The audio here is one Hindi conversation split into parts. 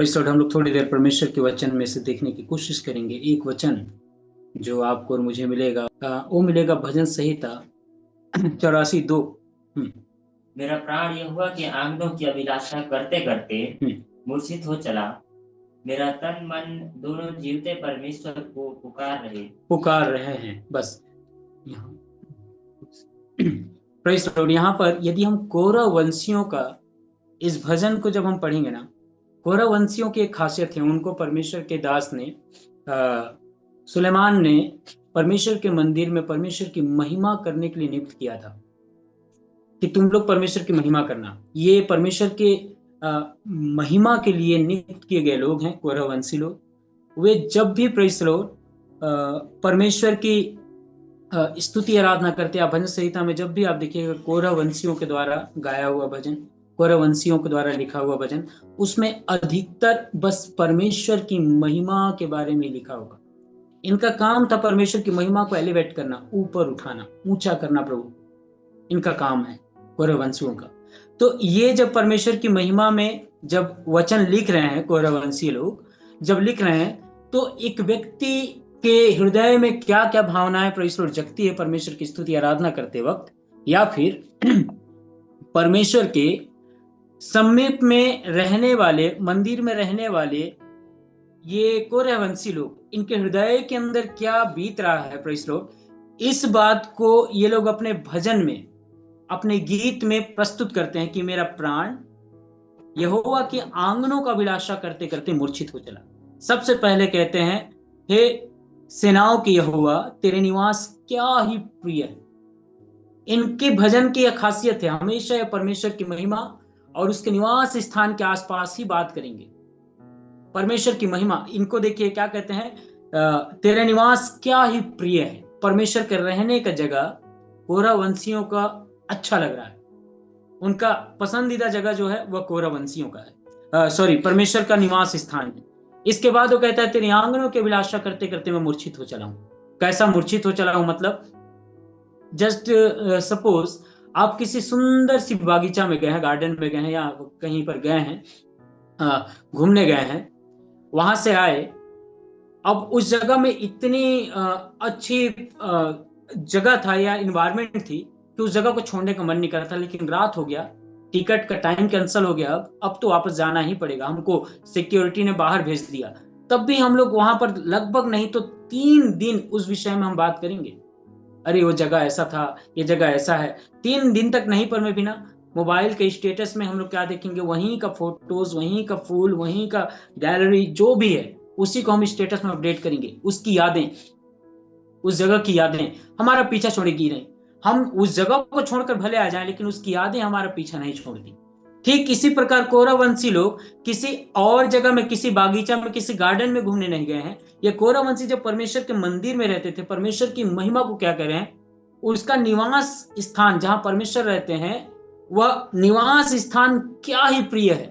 इस वक्त हम लोग थोड़ी देर परमेश्वर के वचन में से देखने की कोशिश करेंगे। एक वचन जो आपको और मुझे मिलेगा वो मिलेगा भजन संहिता 84:2। मेरा प्राण यहोवा के आंगनों की अभिलाषा करते करते मूर्छित हो चला। मेरा तन मन दोनों जीवते परमेश्वर को पुकार रहे हैं। बस यहाँ प्रेस लॉर्ड। यहाँ पर यदि हम कौरव वंशियों का इस भजन को जब हम पढ़ेंगे ना, कौरव वंशियों की एक खासियत है, उनको परमेश्वर के दास ने सुलेमान ने परमेश्वर के मंदिर में परमेश्वर की महिमा करने के लिए नियुक्त किया था कि तुम लोग परमेश्वर की महिमा करना। ये परमेश्वर के महिमा के लिए नियुक्त किए गए लोग हैं, कौरव वंशी लोग। वे जब भी प्रेस लॉर्ड परमेश्वर की स्तुति आराधना करते हैं। भजन संहिता में जब भी आप देखिएगा कौरव वंशियों के द्वारा गाया हुआ भजन, कौरव वंशियों के द्वारा लिखा हुआ भजन, उसमें अधिकतर बस परमेश्वर की महिमा के बारे में लिखा होगा। इनका काम था परमेश्वर की महिमा को एलिवेट करना, ऊपर उठाना, ऊंचा करना। प्रभु इनका काम है कौरव वंशियों का। तो ये जब परमेश्वर की महिमा में जब वचन लिख रहे हैं, कौरव वंशी लोग जब लिख रहे हैं, तो एक व्यक्ति के हृदय में क्या क्या भावनाएं परमेश्वर जगती है परमेश्वर की स्तुति आराधना करते वक्त, या फिर परमेश्वर के समीप में रहने वाले, मंदिर में रहने वाले ये कौरववंशी लोग, इनके हृदय के अंदर क्या बीत रहा है प्रेस लोग, इस बात को ये लोग अपने भजन में, अपने गीत में प्रस्तुत करते हैं कि मेरा प्राण यहोवा के आंगनों का अभिलाषा करते करते मूर्छित हो चला। सबसे पहले कहते हैं, हे सेनाओं की यहोवा, तेरे निवास क्या ही प्रिय है। इनके भजन की यह खासियत है, हमेशा यह परमेश्वर की महिमा और उसके निवास स्थान के आसपास ही बात करेंगे। परमेश्वर की महिमा, इनको देखिए क्या कहते हैं, तेरे निवास क्या ही प्रिय है। परमेश्वर के रहने का जगह कौरववंशियों का अच्छा लग रहा है। उनका पसंदीदा जगह जो है वह कौरववंशियों का है, सॉरी परमेश्वर का निवास स्थान है। इसके बाद वो कहता है, तेरे आंगनों की अभिलाषा करते करते मैं मूर्छित हो चला हूं। कैसा मूर्छित हो चला हूं? मतलब जस्ट सपोज आप किसी सुंदर सी बागीचा में गए हैं, गार्डन में गए हैं, या कहीं पर गए हैं, घूमने गए हैं, वहां से आए। अब उस जगह में इतनी अच्छी जगह था या इन्वायरमेंट थी कि उस जगह को छोड़ने का मन नहीं कर रहा था, लेकिन रात हो गया, टिकट का टाइम कैंसिल हो गया, अब तो वापस जाना ही पड़ेगा, हमको सिक्योरिटी ने बाहर भेज दिया। तब भी हम लोग वहां पर लगभग नहीं तो 3 दिन उस विषय में हम बात करेंगे। अरे वो जगह ऐसा था, ये जगह ऐसा है। 3 दिन तक नहीं, पर मैं बिना मोबाइल के स्टेटस में हम लोग क्या देखेंगे, वहीं का फोटोज, वहीं का फूल, वहीं का गैलरी जो भी है, उसी को हम स्टेटस में अपडेट करेंगे। उसकी यादें, उस जगह की यादें हमारा पीछा छोड़ेगी नहीं। हम उस जगह को छोड़कर भले आ जाएं, लेकिन उसकी यादें हमारा पीछा नहीं छोड़ती। ठीक इसी प्रकार कौरववंशी लोग किसी और जगह में, किसी बागीचा में, किसी गार्डन में घूमने नहीं गए हैं। ये कौरववंशी जब परमेश्वर के मंदिर में रहते थे, परमेश्वर की महिमा को क्या कह रहे हैं, उसका निवास स्थान जहां परमेश्वर रहते हैं, वह निवास स्थान क्या ही प्रिय है।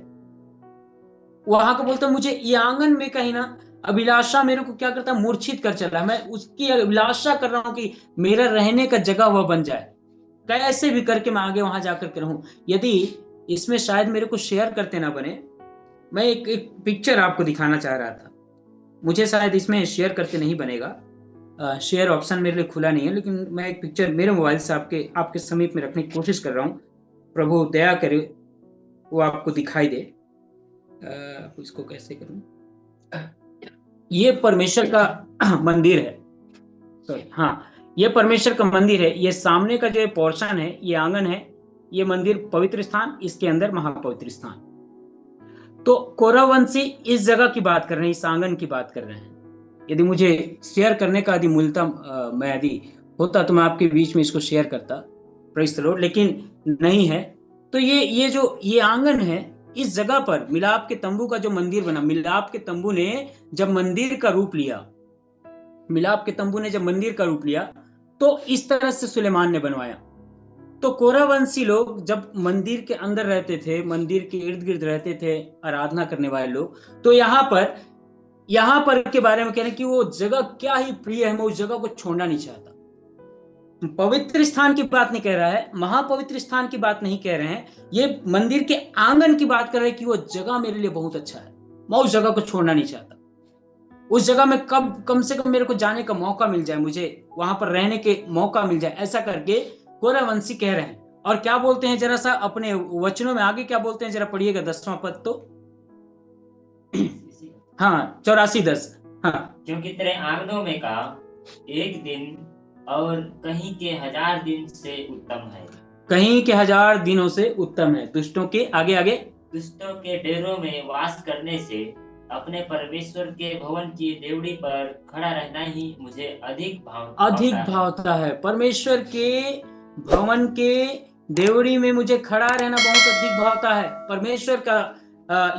वहां को बोलते मुझे ये आंगन में कहीं ना अभिलाषा मेरे को क्या करता, मूर्छित कर चला। मैं उसकी अभिलाषा कर रहा हूं कि मेरा रहने का जगह वह बन जाए, कैसे भी करके मैं आगे वहां जाकर के रहूं। यदि इसमें शायद मेरे को शेयर करते ना बने, मैं एक पिक्चर आपको दिखाना चाह रहा था। मुझे शायद इसमें शेयर करते नहीं बनेगा, शेयर ऑप्शन मेरे लिए खुला नहीं है, लेकिन मैं एक पिक्चर मेरे मोबाइल से आपके समीप में रखने की कोशिश कर रहा हूँ। प्रभु दया करे वो आपको दिखाई दे। इसको कैसे करूं? ये परमेश्वर का मंदिर है, सॉरी, हाँ, ये परमेश्वर का मंदिर है। ये सामने का जो पोर्शन है, ये आंगन है, ये मंदिर पवित्र स्थान, इसके अंदर महापवित्र स्थान। तो कौरववंशी इस जगह की बात कर रहे हैं, इस आंगन की बात कर रहे हैं। यदि मुझे शेयर करने का यदि मूलता मैं यदि होता तो मैं आपके बीच में इसको शेयर करता, प्रेज़ द लॉर्ड, लेकिन नहीं है। तो ये जो ये आंगन है, इस जगह पर मिलाप के तंबू का जो मंदिर बना, मिलाप के तंबू ने जब मंदिर का रूप लिया, मिलाप के तंबू ने जब मंदिर का रूप लिया, तो इस तरह से सुलेमान ने बनवाया। तो कौरववंशी लोग जब मंदिर के अंदर रहते थे, मंदिर के इर्द गिर्द रहते थे आराधना करने वाले लोग, तो यहाँ पर के बारे में कह रहे हैं कि वो जगह क्या ही प्रिय है, मैं उस जगह को छोड़ना नहीं चाहता। पवित्र स्थान की बात नहीं कह रहा है, महापवित्र स्थान की बात नहीं कह रहे हैं, ये मंदिर के आंगन की बात कर रहे हैं कि वो जगह मेरे लिए बहुत अच्छा है, मैं उस जगह को छोड़ना नहीं चाहता। उस जगह में कम से कम मेरे को जाने का मौका मिल जाए, मुझे वहां पर रहने के मौका मिल जाए, ऐसा करके कोरह वंशी कह रहे हैं। और क्या बोलते हैं जरा सा अपने वचनों में आगे क्या बोलते हैं, जरा पढ़िएगा 10वां पद तो। हाँ 84:10। हाँ, क्योंकि तेरे आंगनों में का एक दिन और कहीं के 1000 दिन से उत्तम है। कहीं के 1000 दिनों से उत्तम है। दुष्टों के आगे आगे, दुष्टों के डेरों में वास करने से अपने परमेश्वर के भवन की देवड़ी पर खड़ा रहना ही मुझे अधिक भावता है। परमेश्वर के भवन के देवड़ी में मुझे खड़ा रहना बहुत अधिक भावता है। परमेश्वर का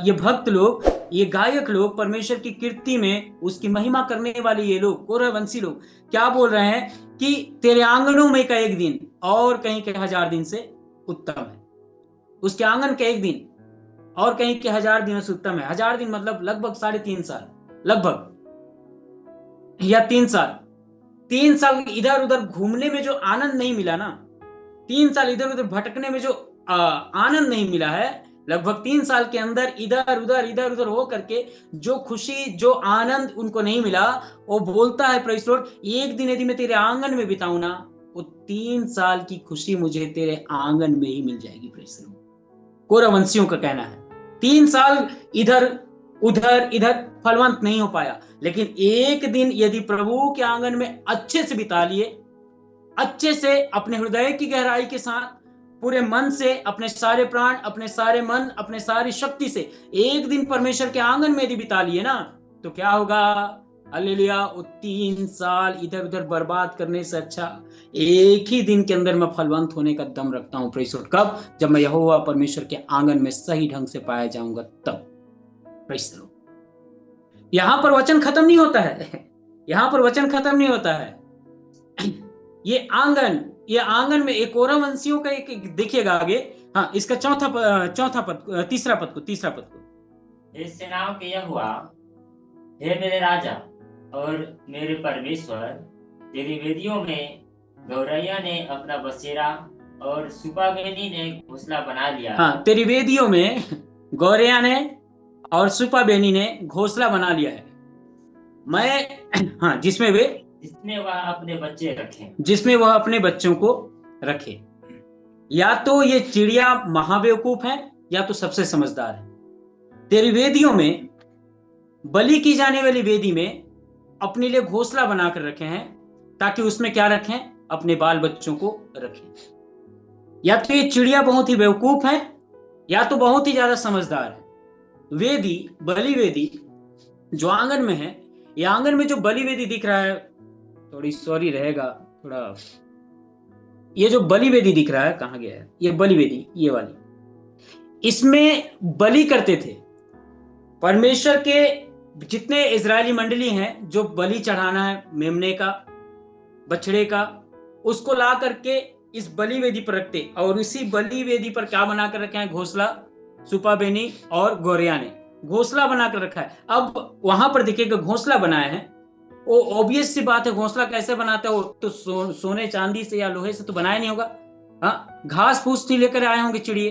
ये भक्त लोग, ये गायक लोग, परमेश्वर की कीर्ति में उसकी महिमा करने वाले ये लोग, कोरह वंशी लोग क्या बोल रहे हैं कि तेरे आंगनों में का एक दिन और कहीं के 1000 दिन से उत्तम है। उसके आंगन का एक दिन और कहीं के 1000 दिनों से उत्तम है। 1000 दिन मतलब लगभग 3.5 साल, लगभग, या 3 साल। 3 साल इधर उधर घूमने में जो आनंद नहीं मिला ना, 3 साल इधर उधर भटकने में जो आनंद नहीं मिला है, लगभग 3 साल के अंदर इधर उधर हो करके जो खुशी, जो आनंद उनको नहीं मिला, वो बोलता है प्रेज़ लॉर्ड, एक दिन यदि मैं तेरे आंगन में बिताऊं ना, वो 3 साल की खुशी मुझे तेरे आंगन में ही मिल जाएगी। प्रेज़ लॉर्ड, कोरह वंशियों का कहना है 3 साल इधर उधर फलवंत नहीं हो पाया, लेकिन एक दिन यदि प्रभु के आंगन में अच्छे से बिता लिए, अच्छे से अपने हृदय की गहराई के साथ, पूरे मन से, अपने सारे प्राण, अपने सारे मन, अपने सारी शक्ति से एक दिन परमेश्वर के आंगन में यदि बिता लिए ना, तो क्या होगा? हालेलुया। वो 3 साल इधर उधर बर्बाद करने से अच्छा एक ही दिन के अंदर मैं फलवंत होने का दम रखता हूं। प्रेज़ लॉर्ड, कब? जब मैं यहोवा परमेश्वर के आंगन में सही ढंग से पाया जाऊंगा, तब। Praise Lord. यहां पर वचन खत्म नहीं होता है, यहां पर वचन खत्म नहीं होता है। ये आंगन में एक कोरह वंशियों का एक देखिएगा आगे। हाँ, इसका तीसरा पद को। इस सेनाओं के यहोवा, हे मेरे राजा और मेरे परमेश्वर, तेरी वेदियों में गौरैया ने अपना बसेरा और सुपाबेनी ने घोंसला बना लिया। हाँ, तेरी वेदियों में गौरैया ने और सुपाबेनी ने घोंसला बना लिया है। हाँ, जिसमें वह अपने बच्चे रखे, जिसमें वह अपने बच्चों को रखे। या तो ये चिड़िया महाबेवकूफ है, या तो सबसे समझदार है। तेरी वेदियों में, बलि की जाने वाली वेदी में अपने लिए घोंसला बनाकर रखे हैं, ताकि उसमें क्या रखें? अपने बाल बच्चों को रखें। या तो ये चिड़िया बहुत ही बेवकूफ है, या तो बहुत ही ज्यादा समझदार है। वेदी, बलि वेदी जो आंगन में है, ये आंगन में जो बलि वेदी दिख रहा है, थोड़ी सॉरी रहेगा थोड़ा, ये जो बलि वेदी दिख रहा है, कहां गया है ये बलि वेदी? ये वाली, इसमें बलि करते थे परमेश्वर के जितने इजरायली मंडली हैं, जो बलि चढ़ाना है मेमने का, बछड़े का, उसको ला करके इस बलि वेदी पर रखते। और इसी बलि वेदी पर क्या बनाकर रखे हैं? घोंसला, सुपाबेनी और गौरैया ने घोंसला बनाकर रखा है। अब वहां पर देखिएगा घोंसला बनाया है, वो ऑब्वियस सी बात है, घोंसला कैसे बनाते हो? तो सोने चांदी से या लोहे से तो बनाया नहीं होगा। हाँ, घास फूस नहीं लेकर आए होंगे चिड़िए।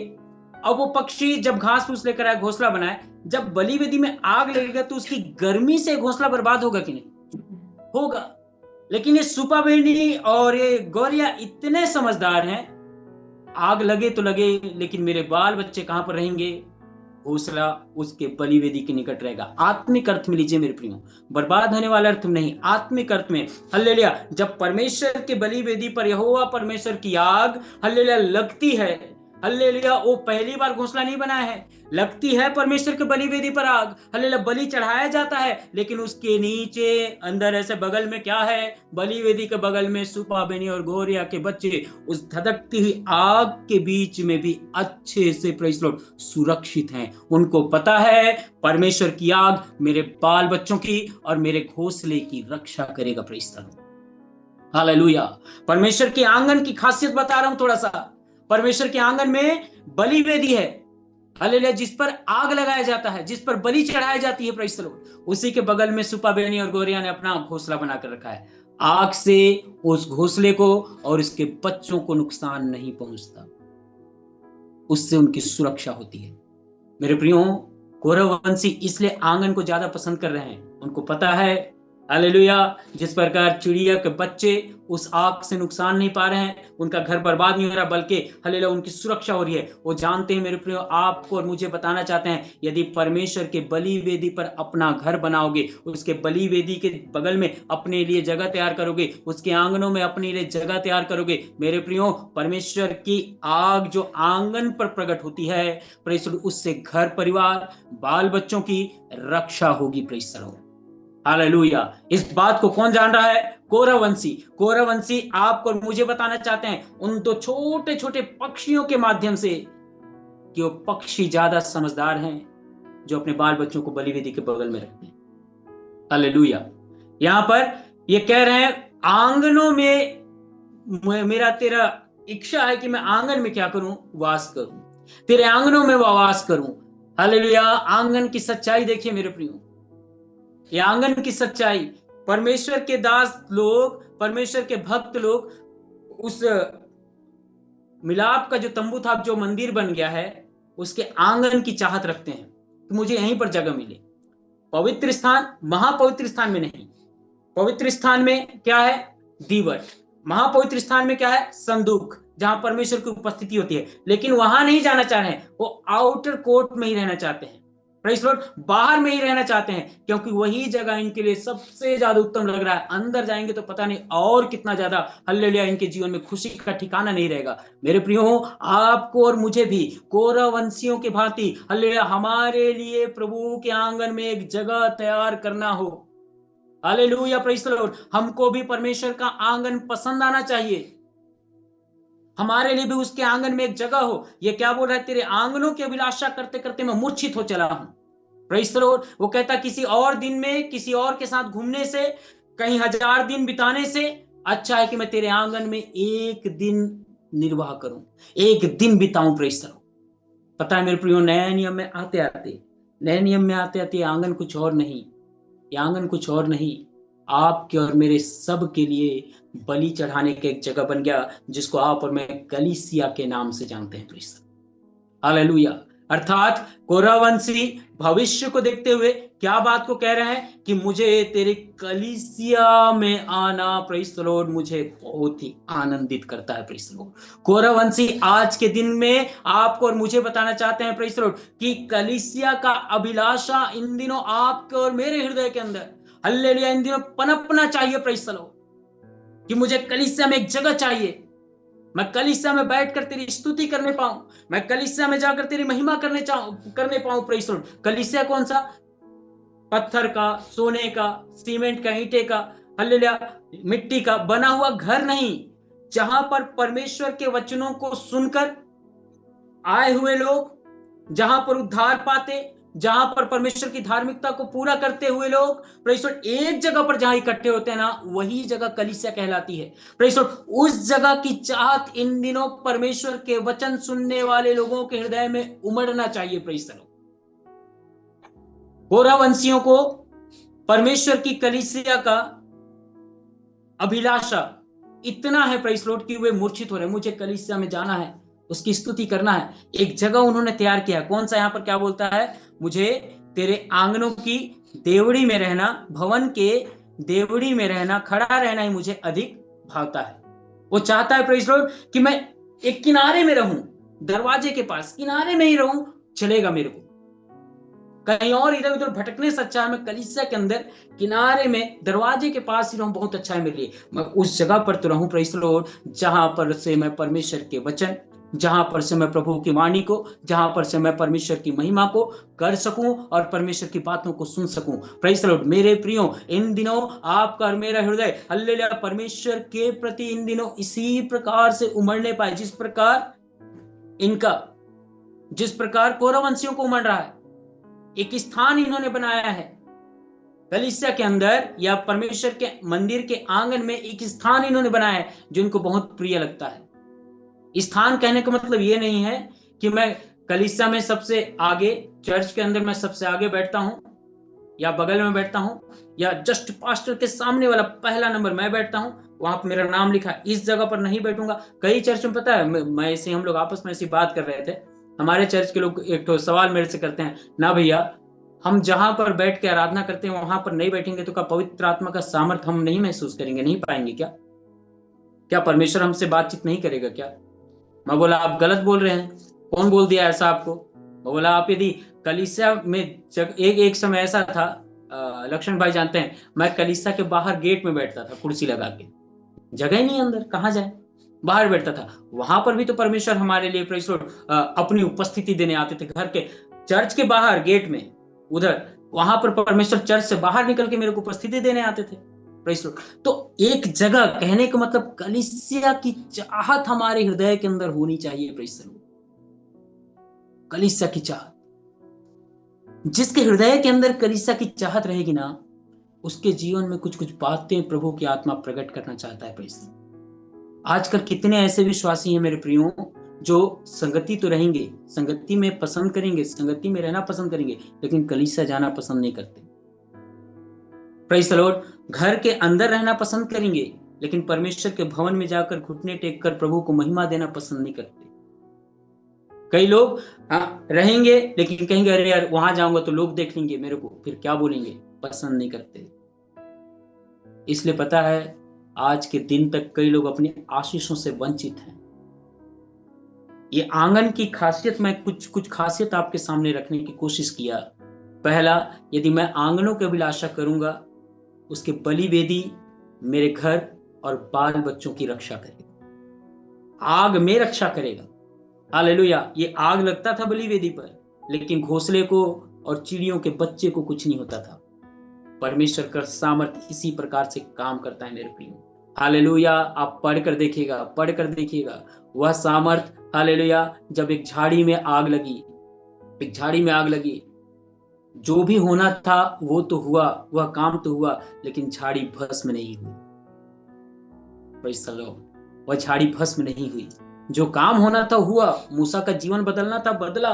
अब वो पक्षी जब घास फूस लेकर आए, घोंसला बनाए, जब बलि वेदी में आग लगेगा तो उसकी गर्मी से घोंसला बर्बाद होगा कि नहीं? होगा। लेकिन ये सुपाबेनी और ये गौरैया इतने समझदार हैं, आग लगे तो लगे, लेकिन मेरे बाल बच्चे कहां पर रहेंगे? घोंसला उसके बलि वेदी के निकट रहेगा। आत्मिक अर्थ में लीजिए मेरे प्रियो, बर्बाद होने वाला अर्थ में नहीं, आत्मिक अर्थ में। हल्लेलुया। जब परमेश्वर के बलि वेदी पर यहोवा परमेश्वर की आग हल्लेलुया लगती है, हल्लेलुया, वो पहली बार घोंसला नहीं बनाया है, लगती है परमेश्वर के बलि वेदी पर आग, हल्लेलुया, बलि चढ़ाया जाता है, लेकिन उसके नीचे अंदर ऐसे बगल में क्या है? बलि वेदी के बगल में सुपाबेनी और गौरैया के बच्चे उस धधकती हुई आग के बीच में भी अच्छे से प्रेज़ लॉर्ड सुरक्षित हैं। उनको पता है परमेश्वर की आग मेरे बाल बच्चों की और मेरे घोंसले की रक्षा करेगा। Praise Lord, hallelujah. परमेश्वर के आंगन की खासियत बता रहा हूं थोड़ा सा। परमेश्वर के आंगन में बलि वेदी है, हालेलुया, जिस पर आग लगाया जाता है, जिस पर बलि चढ़ाई जाती है। Praise the Lord. उसी के बगल में सुपाबेनी और गौरैया ने अपना घोंसला बनाकर रखा है। आग से उस घोंसले को और उसके बच्चों को नुकसान नहीं पहुंचता, उससे उनकी सुरक्षा होती है। मेरे प्रियो, कौरववंशी इसलिए आंगन को ज्यादा पसंद कर रहे हैं। उनको पता है, हालेलुया, जिस प्रकार चिड़िया के बच्चे उस आग से नुकसान नहीं पा रहे हैं, उनका घर बर्बाद नहीं हो रहा, बल्कि हालेलुया उनकी सुरक्षा हो रही है। वो जानते हैं मेरे प्रियो, आपको और मुझे बताना चाहते हैं, यदि परमेश्वर के बलि वेदी पर अपना घर बनाओगे, उसके बलि वेदी के बगल में अपने लिए जगह तैयार करोगे, उसके आंगनों में अपने लिए जगह तैयार करोगे, मेरे प्रियो, परमेश्वर की आग जो आंगन पर प्रकट होती है, परमेश्वर उससे घर परिवार बाल बच्चों की रक्षा होगी। परमेश्वर, हालेलुया। इस बात को कौन जान रहा है? कौरववंशी। कौरववंशी आपको मुझे बताना चाहते हैं उन दो छोटे छोटे पक्षियों के माध्यम से कि वो पक्षी ज्यादा समझदार हैं जो अपने बाल बच्चों को बलिवेदी के बगल में रखते हैं। हालेलुया। यहां पर ये कह रहे हैं आंगनों में मेरा तेरा इच्छा है कि मैं आंगन में क्या करूं? वास करूं, तेरे आंगनों में वास करूं। हालेलुया। आंगन की सच्चाई देखिए मेरे प्रियो, ये आंगन की सच्चाई, परमेश्वर के दास लोग, परमेश्वर के भक्त लोग उस मिलाप का जो तंबू था, जो मंदिर बन गया है, उसके आंगन की चाहत रखते हैं कि मुझे यहीं पर जगह मिले। पवित्र स्थान, महापवित्र स्थान में नहीं। पवित्र स्थान में क्या है? दीवट। महापवित्र स्थान में क्या है? संदूक, जहां परमेश्वर की उपस्थिति होती है। लेकिन वहां नहीं जाना चाह रहे हैं, वो आउटर कोर्ट में ही रहना चाहते हैं। प्रेज़ लॉर्ड, बाहर में ही रहना चाहते हैं, क्योंकि वही जगह इनके लिए सबसे ज्यादा उत्तम लग रहा है। अंदर जाएंगे तो पता नहीं और कितना ज्यादा हल्लेलुया इनके जीवन में खुशी का ठिकाना नहीं रहेगा। मेरे प्रियो, आपको और मुझे भी कौरववंशियों के भांति हल्लेलुया हमारे लिए प्रभु के आंगन में एक जगह तैयार करना हो। Hallelujah, praise Lord. हमको भी परमेश्वर का आंगन पसंद आना चाहिए, हमारे लिए भी उसके आंगन में एक जगह हो। ये क्या बोल रहा है? तेरे आंगनों की अभिलाषा करते करते मैं मूर्छित हो चला हूं। Praise the Lord. वो कहता किसी और दिन में किसी और के साथ घूमने से, कहीं 1000 दिन बिताने से अच्छा है कि मैं तेरे आंगन में एक दिन निर्वाह करूं, एक दिन बिताऊं। Praise the Lord. पता है मेरे प्रियो, नए नियम में आते आते आंगन कुछ और नहीं, ये आंगन कुछ और नहीं, आपके और मेरे सब के लिए बलि चढ़ाने की एक जगह बन गया, जिसको आप और मैं कलीसिया के नाम से जानते हैं। Please, hallelujah. अर्थात कौरववंशी भविष्य को देखते हुए क्या बात को कह रहे हैं कि मुझे तेरे कलीसिया में आना, प्रेज़ द लॉर्ड, मुझे बहुत ही आनंदित करता है। Praise the Lord. कौरववंशी आज के दिन में आपको और मुझे बताना चाहते हैं, प्रेज़ द लॉर्ड, कि कलीसिया का अभिलाषा इन दिनों आपके और मेरे हृदय के अंदर हल्लेलुया इन दिनों पनपना चाहिए। प्रेज़ द लॉर्ड, कि मुझे कलीसिया में एक जगह चाहिए, मैं कलीसिया में बैठकर तेरी स्तुति करने पाऊं, मैं कलीसिया में जाकर तेरी महिमा करने पाऊं। Praise the Lord. कलीसिया कौन सा? पत्थर का, सोने का, सीमेंट का, ईंटे का, हल्लेलुया मिट्टी का बना हुआ घर नहीं, जहां पर परमेश्वर के वचनों को सुनकर आए हुए लोग, जहां पर उद्धार पाते, जहां पर परमेश्वर की धार्मिकता को पूरा करते हुए लोग, प्रेज़ द लॉर्ड, एक जगह पर जहां इकट्ठे होते हैं ना, वही जगह कलीसिया कहलाती है। Praise the Lord. उस जगह की चाहत इन दिनों परमेश्वर के वचन सुनने वाले लोगों के हृदय में उमड़ना चाहिए। Praise the Lord. कौरववंशियों को परमेश्वर की कलीसिया का अभिलाषा इतना है, प्रेज़ द लॉर्ड, कि वे मूर्छित हो रहे, मुझे कलीसिया में जाना है, उसकी स्तुति करना है। एक जगह उन्होंने तैयार किया, कौन सा? यहां पर क्या बोलता है? मुझे तेरे आंगनों की देवड़ी में रहना, भवन के देवड़ी में रहना, खड़ा रहना ही मुझे अधिक भावता है। वो चाहता है, प्रेज़ द लॉर्ड, कि मैं एक किनारे में रहूं, दरवाजे के पास किनारे में ही रहूं, चलेगा मेरे को, कहीं और इधर उधर भटकने से अच्छा है मैं कलीसिया के अंदर किनारे में दरवाजे के पास ही रहूं, बहुत अच्छा है मेरे लिए। मैं उस जगह पर तो रहूं, प्रेज़ द लॉर्ड, जहां पर से मैं परमेश्वर के वचन, जहां पर से मैं प्रभु की वाणी को, जहां पर से मैं परमेश्वर की महिमा को कर सकूं और परमेश्वर की बातों को सुन सकूं। Praise the Lord. मेरे प्रियो, इन दिनों आपका और मेरा हृदय हल्लेलुया परमेश्वर के प्रति इन दिनों इसी प्रकार से उमड़ने पाए, जिस प्रकार कौरववंशियों को उमड़ रहा है। एक स्थान इन्होंने बनाया है कलीसिया के अंदर, या परमेश्वर के मंदिर के आंगन में एक स्थान इन्होंने बनाया है जो इनको बहुत प्रिय लगता है। स्थान कहने का मतलब ये नहीं है कि मैं कलीसिया में सबसे आगे, चर्च के अंदर मैं सबसे आगे बैठता हूं, या बगल में बैठता हूं, या जस्ट पास्टर के सामने वाला पहला नंबर मैं बैठता हूं, वहां पर मेरा नाम लिखा है, इस जगह पर नहीं बैठूंगा। कई चर्च में पता है, मैं ऐसे हम लोग आपस में ऐसी बात कर रहे थे हमारे चर्च के लोग एक तो सवाल मेरे से करते हैं, ना भैया हम जहां पर बैठ के आराधना करते हैं वहां पर नहीं बैठेंगे तो क्या पवित्र आत्मा का सामर्थ हम नहीं महसूस करेंगे, नहीं पाएंगे क्या? क्या परमेश्वर हमसे बातचीत नहीं करेगा क्या? मैं बोला आप गलत बोल रहे हैं। कौन बोल दिया ऐसा आपको? मैं बोला आप यदि कलीसिया में एक समय ऐसा था, लक्ष्मण भाई जानते हैं, मैं कलीसिया के बाहर गेट में बैठता था कुर्सी लगा के, जगह ही नहीं अंदर, कहाँ जाए, बाहर बैठता था। वहां पर भी तो परमेश्वर हमारे लिए प्रेज़ लॉर्ड अपनी उपस्थिति देने आते थे। घर के चर्च के बाहर गेट में उधर, वहां पर परमेश्वर चर्च से बाहर निकल के मेरे को उपस्थिति देने आते थे, प्रेज़ लॉर्ड। तो एक जगह, कहने का मतलब कलीसिया की चाहत हमारे हृदय के अंदर होनी चाहिए, प्रेज़ लॉर्ड। कलीसिया की चाहत, जिसके हृदय के अंदर कलीसिया की चाहत रहेगी ना, उसके जीवन में कुछ कुछ बातें प्रभु की आत्मा प्रकट करना चाहता है, प्रेज़ लॉर्ड। आजकल कितने ऐसे विश्वासी हैं मेरे प्रियो, जो संगति तो रहेंगे, संगति में पसंद करेंगे, संगति में रहना पसंद करेंगे, लेकिन कलीसिया जाना पसंद नहीं करते। Praise the Lord. घर के अंदर रहना पसंद करेंगे, लेकिन परमेश्वर के भवन में जाकर घुटने टेक कर प्रभु को महिमा देना पसंद नहीं करते। कई लोग रहेंगे लेकिन कहेंगे अरे यार वहां जाऊंगा तो लोग देख लेंगे मेरे को, फिर क्या बोलेंगे, पसंद नहीं करते। इसलिए पता है आज के दिन तक कई लोग अपनी आशीषों से वंचित हैं। ये आंगन की खासियत, मैं कुछ खासियत आपके सामने रखने की कोशिश किया। पहला, यदि मैं आंगनों की अभिलाषा करूंगा, उसके बलि वेदी मेरे घर और बाल बच्चों की रक्षा करेगा, आग में रक्षा करेगा। हालेलुया। ये आग लगता था बलि वेदी पर, लेकिन घोंसले को और चिड़ियों के बच्चे को कुछ नहीं होता था। परमेश्वर का सामर्थ इसी प्रकार से काम करता है मेरे प्रियो। हालेलुया। आप पढ़कर देखिएगा वह सामर्थ। हालेलुया। जब एक झाड़ी में आग लगी, जो भी होना था वो तो हुआ, वह काम तो हुआ, लेकिन झाड़ी भस्म नहीं हुई। Praise the Lord. वह झाड़ी भस्म नहीं हुई। जो काम होना था हुआ, मूसा का जीवन बदलना था बदला,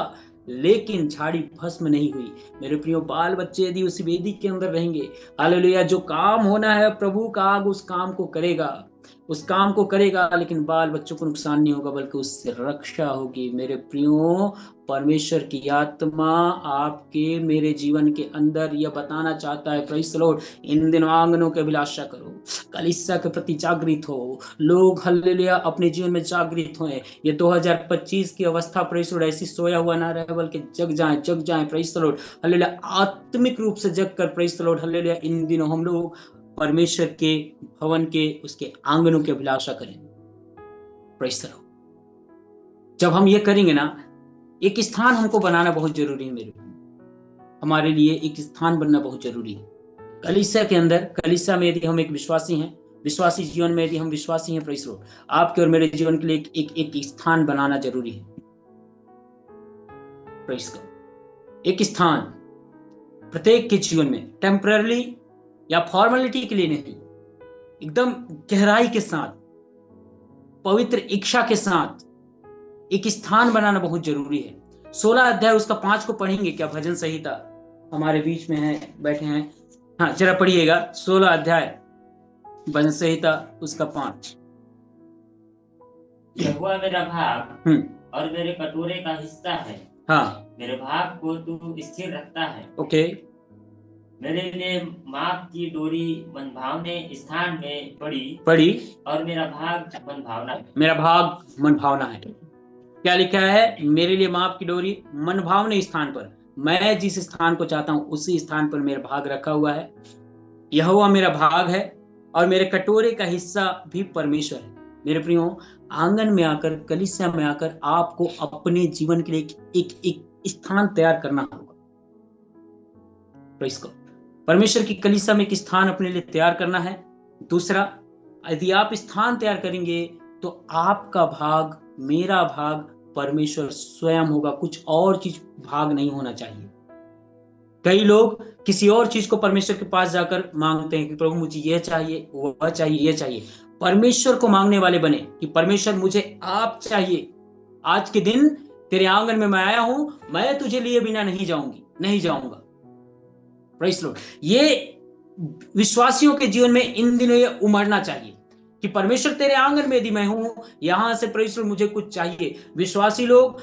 लेकिन झाड़ी भस्म नहीं हुई। मेरे प्रियो, बाल बच्चे यदि उस वेदी के अंदर रहेंगे, हालेलुया, जो काम होना है प्रभु का आग उस काम को करेगा, लेकिन बाल बच्चों को नुकसान नहीं होगा, बल्कि उससे रक्षा होगी। मेरे प्रियो, परमेश्वर की आत्मा आपके मेरे जीवन के अंदर यह बताना चाहता है, प्रेज़ द लॉर्ड, इन दिनों आंगनों की अभिलाषा करो, कलीसिया के प्रति जागृत हो। लोग हालेलुया अपने जीवन में जागृत हों। ये 2025 की अवस्था प्रेज़ द लॉर्ड ऐसी सोया हुआ ना रहे, बल्कि जग जाएं प्रेज़ द लॉर्ड। हालेलुया, आत्मिक रूप से जग कर प्रेज़ द लॉर्ड। हालेलुया, इन दिनों हम लोग परमेश्वर के भवन के, उसके आंगनों की अभिलाषा करें, प्रेज़ द लॉर्ड। जब हम ये करेंगे ना, एक स्थान हमको बनाना बहुत जरूरी है मेरे, हमारे लिए एक स्थान बनना बहुत जरूरी है कलीसिया के अंदर। कलीसिया में यदि हम एक विश्वासी हैं, विश्वासी जीवन में यदि हम विश्वासी हैं, प्रेज़ द लॉर्ड, आपके और मेरे जीवन के लिए एक स्थान बनाना जरूरी है, प्रेज़ द लॉर्ड। एक स्थान प्रत्येक के जीवन में, टेम्पररी या फॉर्मेलिटी के लिए नहीं, एकदम गहराई के साथ, पवित्र इच्छा के साथ एक स्थान बनाना बहुत जरूरी है। 16 अध्याय उसका 5 को पढ़ेंगे क्या? भजन संहिता हमारे बीच में है, बैठे हैं, हाँ जरा पढ़िएगा 16 अध्याय भजन संहिता उसका 5। यहोवा मेरा भाग और मेरे कटोरे का हिस्सा है, हाँ, मेरे भाग को तू स्थिर रखता है। ओके। मेरे लिए माप की डोरी मनभावने स्थान में पड़ी और मेरा भाग मनभावना है। क्या लिखा है? मेरे लिए माप की डोरी मनभावने स्थान पर, मैं जिस स्थान को चाहता हूं उसी स्थान पर मेरा भाग रखा हुआ है। यहोवा मेरा भाग है और मेरे कटोरे का हिस्सा भी परमेश्वर है। मेरे प्रियो, आंगन में आकर, कलीसिया में आकर आपको अपने जीवन के लिए एक स्थान तैयार करना होगा। Praise God. परमेश्वर की कलीसिया में एक स्थान अपने लिए तैयार करना है। दूसरा, यदि आप स्थान तैयार करेंगे तो आपका भाग, मेरा भाग परमेश्वर स्वयं होगा, कुछ और चीज भाग नहीं होना चाहिए। कई लोग किसी और चीज को परमेश्वर के पास जाकर मांगते हैं कि प्रभु मुझे यह चाहिए, वह चाहिए, यह चाहिए। परमेश्वर को मांगने वाले बने कि परमेश्वर मुझे आप चाहिए, आज के दिन तेरे आंगन में मैं आया हूं, मैं तुझे लिए बिना नहीं जाऊंगा। Praise the Lord. ये विश्वासियों के जीवन में इन दिनों ये उमड़ना चाहिए कि परमेश्वर तेरे आंगन में यदि मैं हूं, यहां से प्रेज़ द लॉर्ड मुझे कुछ चाहिए। विश्वासी लोग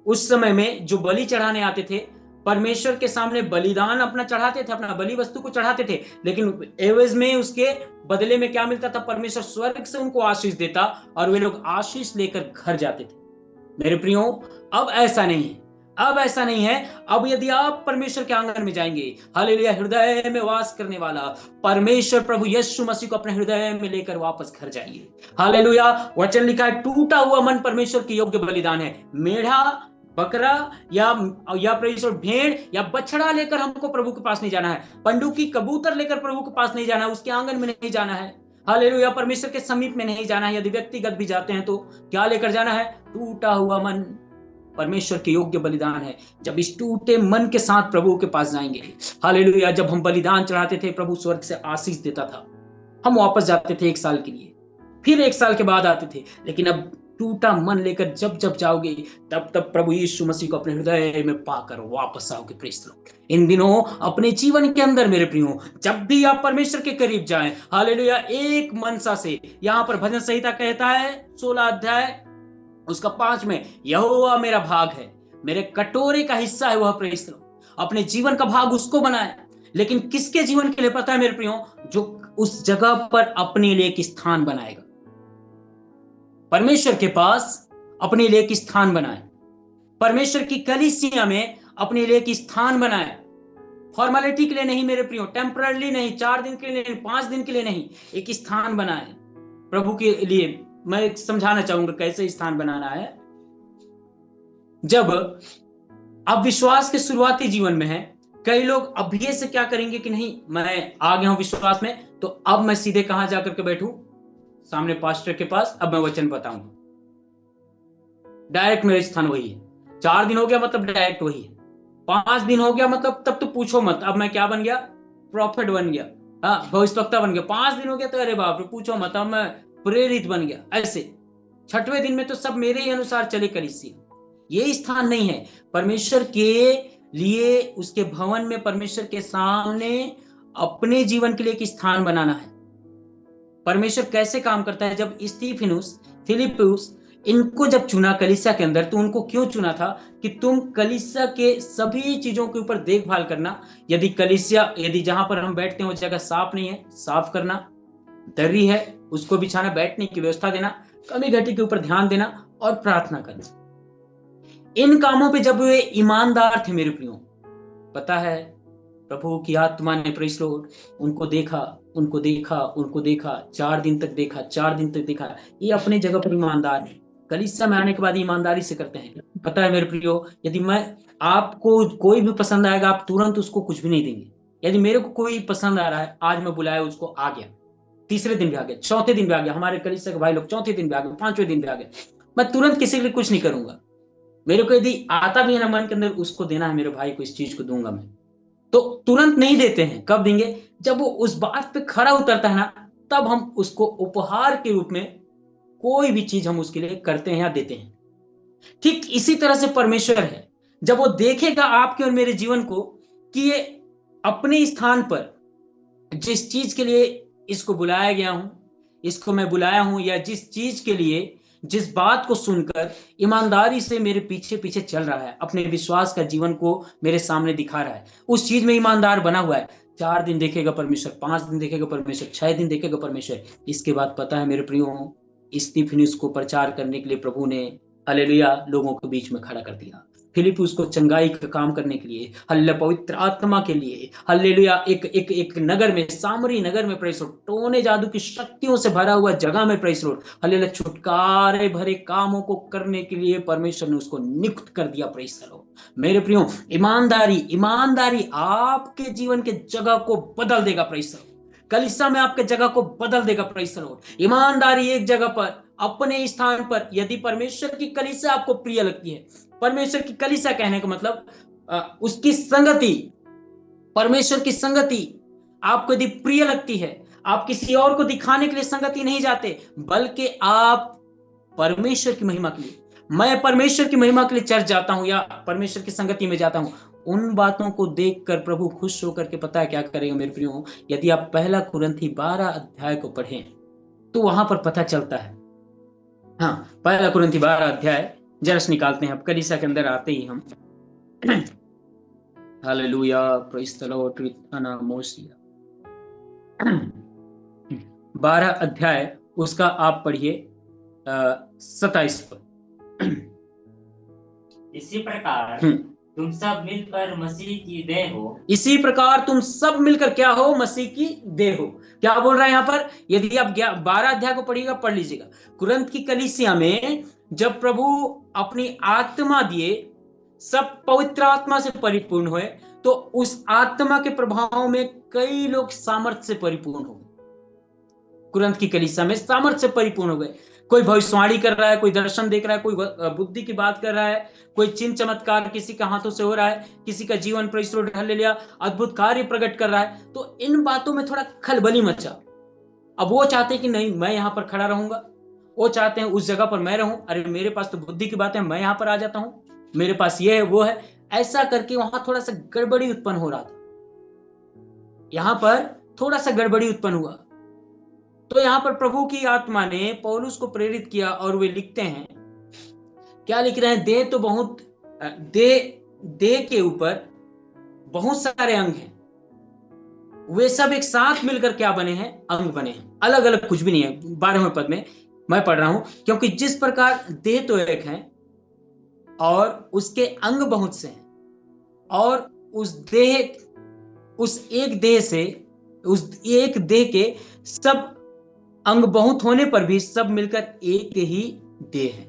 उस समय में जो बलि चढ़ाने आते थे, परमेश्वर के सामने बलिदान अपना चढ़ाते थे, अपना बलि वस्तु को चढ़ाते थे, लेकिन एवज में उसके बदले में क्या मिलता था? परमेश्वर स्वर्ग से उनको आशीष देता और वे लोग आशीष लेकर घर जाते थे। मेरे प्रियो, अब ऐसा नहीं है, अब ऐसा नहीं है। अब यदि आप परमेश्वर के आंगन में जाएंगे, हालेलुया, हृदय में वास करने वाला परमेश्वर प्रभु यीशु मसीह को अपने हृदय में लेकर वापस घर जाइए। हालेलुया। वचन लिखा है, टूटा हुआ मन परमेश्वर के योग्य बलिदान है। मेढ़ा, बकरा या परमेश्वर भेड़ या बछड़ा लेकर हमको प्रभु के पास नहीं जाना है। पंडुकी, कबूतर लेकर प्रभु के पास नहीं जाना है, उसके आंगन में नहीं जाना है। हालेलुया। परमेश्वर के समीप में नहीं जाना है। यदि व्यक्तिगत भी जाते हैं तो क्या लेकर जाना है? टूटा हुआ मन परमेश्वर के योग्य बलिदान है। जब इस टूटे मन के साथ प्रभु के पास जाएंगे, हालेलुया, जब हम बलिदान चढ़ाते थे, प्रभु स्वर्ग से आशीष देता था। हम वापस जाते थे 1 साल के लिए, फिर 1 साल के बाद आते थे, लेकिन अब टूटा मन लेकर जब जब जाओगे, तब तब प्रभु यीशु मसीह को अपने हृदय में पाकर वापस आओगे। Praise the Lord. इन दिनों अपने जीवन के अंदर मेरे प्रियो, जब भी आप परमेश्वर के करीब जाएं, हालेलुया, एक मनसा से, यहाँ पर भजन संहिता कहता है 16 अध्याय उसका 5 में, यहोवा मेरा भाग है, मेरे कटोरे का हिस्सा है वह। Praise the Lord. अपने जीवन का भाग उसको बनाए, लेकिन किसके जीवन के लिए पता है मेरे प्रियो? जो उस जगह पर अपने लिए एक स्थान बनाएगा। परमेश्वर के पास अपने लिए एक स्थान बनाए, परमेश्वर की कलीसिया में अपने लिए एक स्थान बनाए। फॉर्मेलिटी के लिए नहीं मेरे प्रियो, टेम्पररी नहीं, 4 दिन के लिए नहीं, 5 दिन के लिए नहीं, एक स्थान बनाए प्रभु के लिए। मैं समझाना चाहूंगा कैसे स्थान बनाना है। जब अब विश्वास के शुरुआती जीवन में है, कई लोग अभी से क्या करेंगे कि नहीं, मैं आ गया हूं विश्वास में, तो अब मैं सीधे कहां जाकर के बैठूं? सामने पास्टर के पास, अब मैं वचन बताऊंगा। डायरेक्ट मेरा स्थान वही है। 4 दिन हो गया मतलब डायरेक्ट वही है। 5 दिन हो गया मतलब तब तो पूछो मत, अब मैं क्या बन गया? प्रॉफिट बन गया, हाँ, भविष्यवक्ता बन गया। 5 दिन हो गया तो अरे बाप रे, पूछो मत, अब मैं प्रेरित बन गया। ऐसे 6वें दिन में तो सब मेरे ही अनुसार चले कलीसिया। ये स्थान नहीं है। परमेश्वर के लिए, उसके भवन में, परमेश्वर के सामने अपने जीवन के लिए एक स्थान बनाना है। परमेश्वर कैसे काम करता है? जब स्टीफनुस, फिलिपुस, इनको जब चुना कलीसिया के अंदर, तो उनको क्यों चुना था? कि तुम कलीसिया के सभी चीजों के ऊपर देखभाल करना। यदि कलीसिया, यदि जहां पर हम बैठते हैं वो जगह साफ नहीं है, साफ करना, दर्री है उसको बिछाना, बैठने की व्यवस्था देना, कमी घटी के ऊपर ध्यान देना और प्रार्थना करना। इन कामों पे जब वे ईमानदार थे मेरे प्रियो, पता है प्रभु की आत्मा ने, प्रेज़ द लॉर्ड, उनको देखा, उनको देखा, उनको देखा, 4 दिन तक देखा, 4 दिन तक देखा। ये अपने जगह पर ईमानदार है। कलीसिया में आने के बाद ईमानदारी से करते हैं। पता है मेरे प्रियो, यदि मैं, आपको कोई भी पसंद आएगा, आप तुरंत उसको कुछ भी नहीं देंगे। यदि मेरे को कोई पसंद आ रहा है, आज मैं बुलाया उसको, आ गया, 3रे दिन भी आ गया, 4थे दिन भी आ गया, हमारे कलीसिया के भाई लोग 4थे दिन भी आ गए, 5वें दिन भी आ गए, मैं तुरंत किसी के लिए कुछ नहीं करूंगा। मेरे को यदि आता भी है ना मन के अंदर, उसको देना है मेरे भाई को, इस चीज को दूंगा मैं, तो तुरंत नहीं देते हैं। कब देंगे? जब वो उस बात पे खरा उतरता है ना, तब हम उसको उपहार के रूप में कोई भी चीज हम उसके लिए करते हैं या देते हैं। ठीक इसी तरह से परमेश्वर है। जब वो देखेगा आपके और मेरे जीवन को कि ये अपने स्थान पर, जिस चीज के लिए इसको बुलाया गया हूं, इसको मैं बुलाया हूं, या जिस चीज के लिए, जिस बात को सुनकर ईमानदारी से मेरे पीछे पीछे चल रहा है, अपने विश्वास का जीवन को मेरे सामने दिखा रहा है, उस चीज में ईमानदार बना हुआ है। 4 दिन देखेगा परमेश्वर, 5 दिन देखेगा परमेश्वर, 6 दिन देखेगा परमेश्वर। इसके बाद पता है मेरे प्रियो, स्टीफनुस को प्रचार करने के लिए प्रभु ने, हालेलुया, लोगों के बीच में खड़ा कर दिया। फिलिपुस को चंगाई का काम करने के लिए, हल्ले पवित्र आत्मा के लिए, हालेलुया, एक नगर में, सामरी नगर में, प्रेज़ द लॉर्ड, टोने जादू की शक्तियों से भरा हुआ जगह में, प्रेज़ द लॉर्ड, हालेलुया, छुटकारे भरे कामों को करने के लिए परमेश्वर ने उसको नियुक्त कर दिया। Praise the Lord. मेरे प्रियो, ईमानदारी आपके जीवन के जगह को बदल देगा। Praise the Lord. कलीसिया में आपके जगह को बदल देगा। Praise the Lord. ईमानदारी एक जगह पर, अपने स्थान पर, यदि परमेश्वर की कलीसिया आपको प्रिय लगती है, परमेश्वर की कलीसिया कहने का मतलब उसकी संगति, परमेश्वर की संगति आपको यदि प्रिय लगती है, आप किसी और को दिखाने के लिए संगति नहीं जाते, बल्कि आप परमेश्वर की महिमा के लिए, मैं परमेश्वर की महिमा के लिए चर्च जाता हूं या परमेश्वर की संगति में जाता हूं, उन बातों को देखकर प्रभु खुश होकर के पता है क्या करेगा मेरे प्रियो? यदि आप 1 कुरिन्थी 12 अध्याय को पढ़ें तो वहां पर पता चलता है। हाँ, 1 कुरिन्थी 12 अध्याय जरस निकालते हैं। अब कलीसिया के अंदर आते ही हम हालेलुया, प्रेज़ द लॉर्ड, अनामोसिया 12 अध्याय उसका आप पढ़िए 27 पर। इसी प्रकार तुम सब मिलकर मसीह की देह हो। इसी प्रकार तुम सब मिलकर क्या हो? मसीह की देह हो। क्या बोल रहा है यहाँ पर? यदि आप 12 अध्याय को पढ़िएगा, पढ़ लीजिएगा। कुरिन्थ की कलीसिया में जब प्रभु अपनी आत्मा दिए, सब पवित्र आत्मा से परिपूर्ण हुए, तो उस आत्मा के प्रभाव में कई लोग सामर्थ्य से परिपूर्ण हो गए। कुरिन्थ की कलीसिया में सामर्थ्य से परिपूर्ण हो गए। कोई भविष्यवाणी कर रहा है, कोई दर्शन देख रहा है, कोई बुद्धि की बात कर रहा है, कोई चिन्ह चमत्कार किसी का हाथों से हो रहा है, किसी का जीवन प्रेरित ढल लिया, अद्भुत कार्य प्रकट कर रहा है। तो इन बातों में थोड़ा खलबली मचा। अब वो चाहते हैं कि नहीं, मैं यहां पर खड़ा रहूंगा, वो चाहते हैं उस जगह पर मैं रहूं। अरे मेरे पास तो बुद्धि की बात है, मैं यहां पर आ जाता हूं, मेरे पास ये है वो है। ऐसा करके वहां थोड़ा सा गड़बड़ी उत्पन्न हो रहा था। यहां पर थोड़ा सा गड़बड़ी उत्पन्न हुआ। तो यहां पर प्रभु की आत्मा ने पौलुस को प्रेरित किया और वे लिखते हैं, क्या लिख रहे हैं? देह के ऊपर बहुत सारे अंग हैं, वे सब एक साथ मिलकर क्या बने हैं? अंग बने हैं। अलग अलग कुछ भी नहीं है। 12वें पद में मैं पढ़ रहा हूं, क्योंकि जिस प्रकार देह तो एक है और उसके अंग बहुत से हैं, और उस एक देह के सब अंग बहुत होने पर भी सब मिलकर एक ही देह है,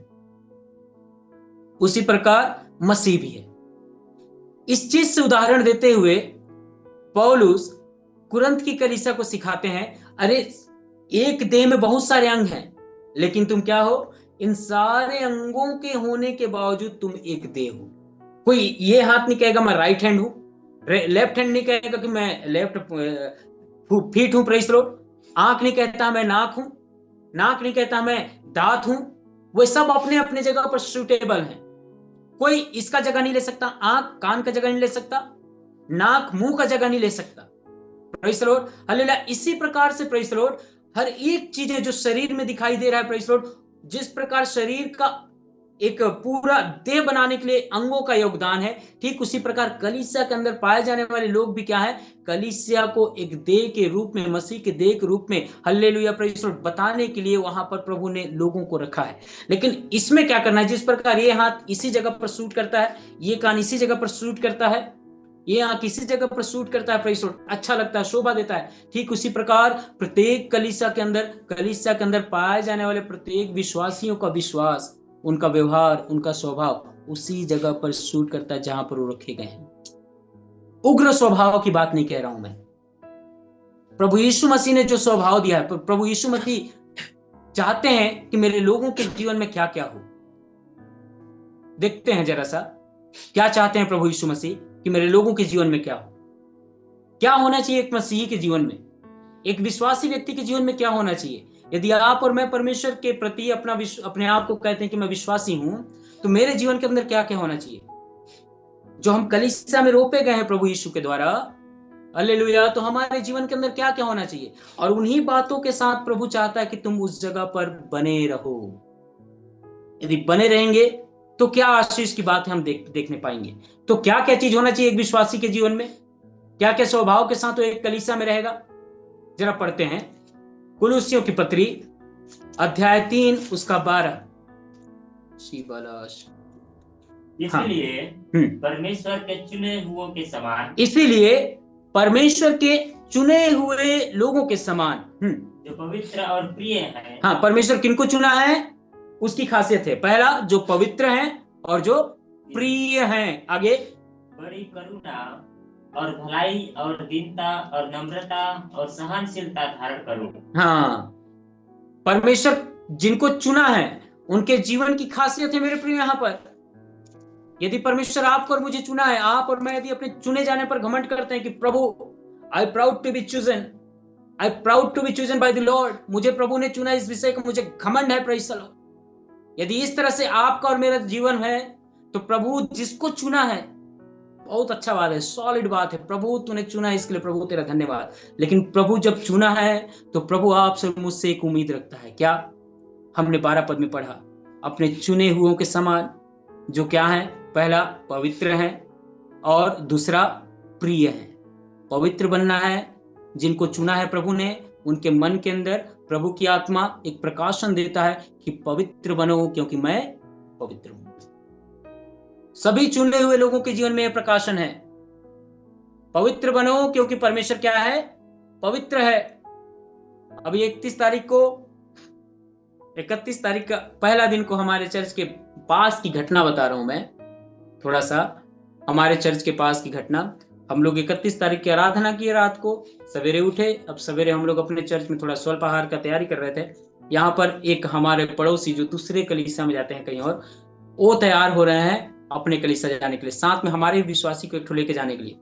उसी प्रकार मसीह भी है। इस चीज से उदाहरण देते हुए पौलुस कुरिन्थ की कलीसिया को सिखाते हैं, अरे एक देह में बहुत सारे अंग हैं, लेकिन तुम क्या हो? इन सारे अंगों के होने के बावजूद तुम एक देह हो। कोई ये हाथ नहीं कहेगा मैं राइट हैंड हूं, लेफ्ट हैंड नहीं कहेगा कि मैं लेफ्ट फीट हूं, प्रेज़ द लॉर्ड। आंख नहीं कहता मैं नाक हूं, नाक नहीं कहता मैं दांत हूं। वो सब अपने अपने जगह पर सुटेबल हैं। कोई इसका जगह नहीं ले सकता, आंख कान का जगह नहीं ले सकता, नाक मुंह का जगह नहीं ले सकता। Praise the Lord, hallelujah. इसी प्रकार से प्रेज़ द लॉर्ड, हर एक चीज जो शरीर में दिखाई दे रहा है, प्रेज़ द लॉर्ड, जिस प्रकार शरीर का एक पूरा देह बनाने के लिए अंगों का योगदान है, ठीक उसी प्रकार कलीसिया के अंदर पाए जाने वाले लोग भी क्या है? कलीसिया को एक देह के रूप में, मसीह के देह के रूप में, हालेलुया प्रेज़ द लॉर्ड, बताने के लिए वहां पर प्रभु ने लोगों को रखा है। लेकिन इसमें क्या करना है? जिस प्रकार ये हाथ इसी जगह पर सूट करता है, ये कान इसी जगह पर सूट करता है, ये आंख इसी जगह पर सूट करता है, प्रेज़ द लॉर्ड, अच्छा लगता है, शोभा देता है, ठीक उसी प्रकार प्रत्येक कलीसिया के अंदर पाए जाने वाले प्रत्येक विश्वासियों का विश्वास, उनका व्यवहार, उनका स्वभाव उसी जगह पर सूट करता है जहां पर वो रखे गए हैं। उग्र स्वभाव की बात नहीं कह रहा हूं मैं। प्रभु यीशु मसीह ने जो स्वभाव दिया है, प्रभु यीशु मसीह चाहते हैं कि मेरे लोगों के जीवन में क्या क्या हो। देखते हैं जरा सा, क्या चाहते हैं प्रभु यीशु मसीह कि मेरे लोगों के जीवन में क्या हो। क्या होना चाहिए एक मसीही के जीवन में, एक विश्वासी व्यक्ति के जीवन में क्या होना चाहिए? यदि आप और मैं परमेश्वर के प्रति अपने आप को कहते हैं कि मैं विश्वासी हूं, तो मेरे जीवन के अंदर क्या क्या होना चाहिए? जो हम कलीसिया में रोपे गए हैं प्रभु यीशु के द्वारा, हालेलुया, तो हमारे जीवन के अंदर क्या क्या होना चाहिए? और उन्हीं बातों के साथ प्रभु चाहता है कि तुम उस जगह पर बने रहो। यदि बने रहेंगे तो क्या आशीष की बात है हम देखने पाएंगे। तो क्या क्या चीज होना चाहिए एक विश्वासी के जीवन में? क्या क्या स्वभाव के साथ वो एक कलीसिया में रहेगा? जरा पढ़ते हैं कुलुस्सियों की पत्री अध्याय 3 उसका 12। इसलिए परमेश्वर के चुने हुओं के समान, इसीलिए परमेश्वर के चुने हुए लोगों के समान, जो पवित्र और प्रिय हैं। हाँ, परमेश्वर किनको चुना है? उसकी खासियत है, पहला जो पवित्र हैं और जो प्रिय हैं। आगे, बड़ी करुणा और भलाई और दीनता और नम्रता और सहनशीलता धारण करो। हाँ, परमेश्वर जिनको चुना है उनके जीवन की खासियत है मेरे प्रिय। यहाँ पर यदि परमेश्वर आपको और मुझे चुना है, आप और मैं यदि अपने चुने जाने पर घमंड करते हैं कि प्रभु I proud to be chosen by the Lord, मुझे प्रभु ने चुना, इस विषय का मुझे घमंड है, प्रेज़ द लॉर्ड। यदि इस तरह से आपका और मेरा जीवन है, तो प्रभु जिसको चुना है, बहुत अच्छा बात है, सॉलिड बात है, प्रभु तूने चुना है, इसके लिए प्रभु तेरा धन्यवाद। लेकिन प्रभु जब चुना है तो प्रभु आपसे मुझसे एक उम्मीद रखता है। क्या? हमने 12 पद में पढ़ा, अपने चुने हुओं के समान, जो क्या है, पहला पवित्र है और दूसरा प्रिय है। पवित्र बनना है, जिनको चुना है प्रभु ने, उनके मन के अंदर प्रभु की आत्मा एक प्रकाशन देता है कि पवित्र बनो क्योंकि मैं पवित्र हूं। सभी चुने हुए लोगों के जीवन में यह प्रकाशन है, पवित्र बनो क्योंकि परमेश्वर क्या है, पवित्र है। अभी 31 तारीख का पहला दिन को हमारे चर्च के पास की घटना बता रहा हूं मैं, थोड़ा सा हमारे चर्च के पास की घटना। हम लोग 31 तारीख की आराधना की, रात को सवेरे उठे। अब सवेरे हम लोग अपने चर्च में थोड़ा स्वल्पाहार का तैयारी कर रहे थे। यहाँ पर एक हमारे पड़ोसी जो दूसरे कलीसिया में जाते हैं कहीं और, वो तैयार हो रहे हैं अपने कलीसिया जाने के लिए, साथ में हमारे विश्वासी को एक लेके जाने के लिए।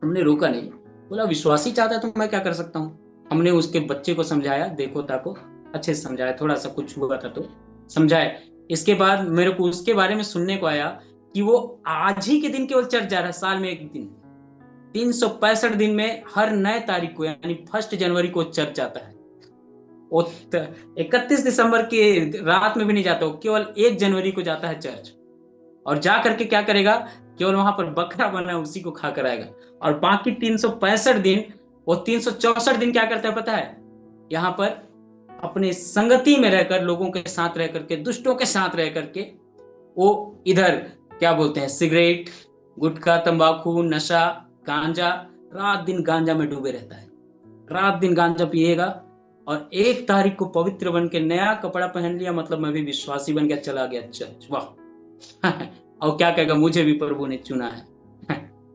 हमने रोका नहीं, बोला विश्वासी चाहता है तो मैं क्या कर सकता हूँ। हमने उसके बच्चे को समझाया, देखो ताको अच्छे से समझाया, थोड़ा सा कुछ हुआ था तो समझाए। इसके बाद मेरे को उसके बारे में सुनने को आया कि वो आज ही के दिन केवल चर्च जा रहा है, साल में एक दिन, 365 दिन में हर नए तारीख को यानी 1 जनवरी को चर्च जाता है। 31 दिसंबर के रात में भी नहीं जाता, केवल 1 जनवरी को जाता है चर्च। और जा करके क्या करेगा, केवल वहां पर बकरा बना है उसी को खा कर आएगा। और बाकी 365 दिन, वो 364 दिन क्या करता है पता है, यहाँ पर अपने संगति में रहकर, लोगों के साथ रह करके, दुष्टों के साथ रह करके, वो इधर क्या बोलते हैं, सिगरेट, गुटखा, तंबाकू, नशा, गांजा, रात दिन गांजा में डूबे रहता है। रात दिन गांजा पिएगा और 1 तारीख को पवित्र बन के नया कपड़ा पहन लिया, मतलब मैं भी विश्वासी बन गया, चला गया चर्च। वाह और क्या कहेगा, मुझे भी प्रभु ने चुना है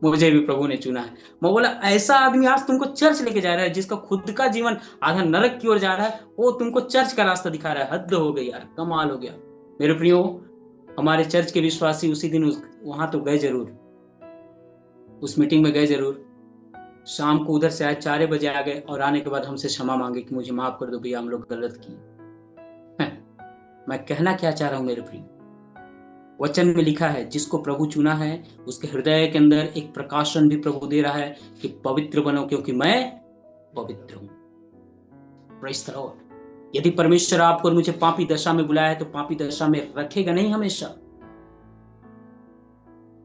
मुझे भी प्रभु ने चुना है। मैं बोला ऐसा आदमी आज तुमको चर्च लेके जा रहा है, जिसका खुद का जीवन आधा नरक की ओर जा रहा है, वो तुमको चर्च का रास्ता दिखा रहा है। हद हो गई यार, कमाल हो गया। मेरे प्रियो, हमारे चर्च के विश्वासी उसी दिन वहां तो गए जरूर, उस मीटिंग में गए जरूर। शाम को उधर से आए, 4 बजे आ गए और आने के बाद हमसे क्षमा मांगे कि मुझे माफ कर दो भैया, हम लोग गलत किए। मैं कहना क्या चाह रहा हूं मेरे प्रियो, वचन में लिखा है जिसको प्रभु चुना है उसके हृदय के अंदर एक प्रकाशन भी प्रभु दे रहा है कि पवित्र बनो क्योंकि मैं पवित्र हूं। Praise the Lord. यदि परमेश्वर आपको और मुझे पापी दशा में बुलाया है तो पापी दशा में रखेगा नहीं हमेशा।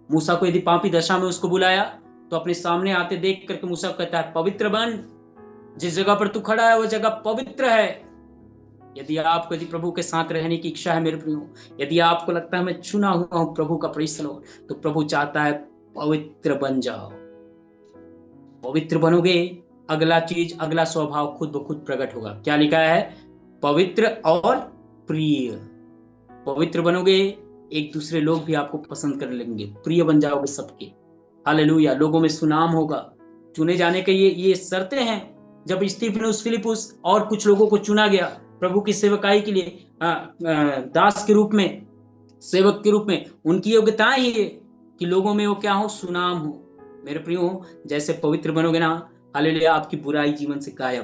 मूसा को यदि पापी दशा में उसको बुलाया तो अपने सामने आते देख करके मूसा कहता है पवित्र बन, जिस जगह पर तू खड़ा है वो जगह पवित्र है। यदि प्रभु के साथ रहने की इच्छा है मेरे प्रियो, यदि आपको लगता है मैं चुना हुआ हूं प्रभु का, प्रेज़ द लॉर्ड, तो प्रभु चाहता है पवित्र बन जाओ। पवित्र बनोगे, अगला चीज, अगला स्वभाव खुद ब खुद प्रकट होगा। क्या लिखा है, पवित्र और प्रिय। पवित्र बनोगे, एक दूसरे लोग भी आपको पसंद कर लेंगे, प्रिय बन जाओगे सबके। हालेलुया। लोगों में सुनाम होगा। चुने जाने के ये शर्तें हैं। जब स्तिफनुस, फिलिपुस और कुछ लोगों को चुना गया प्रभु की सेवकाई के लिए, दास के रूप में, सेवक के रूप में, उनकी योग्यताएं ये कि लोगों में वो क्या हो, सुनाम हो। मेरे प्रियो, जैसे पवित्र बनोगे ना, हालेलुया, आपकी बुराई जीवन से गायब।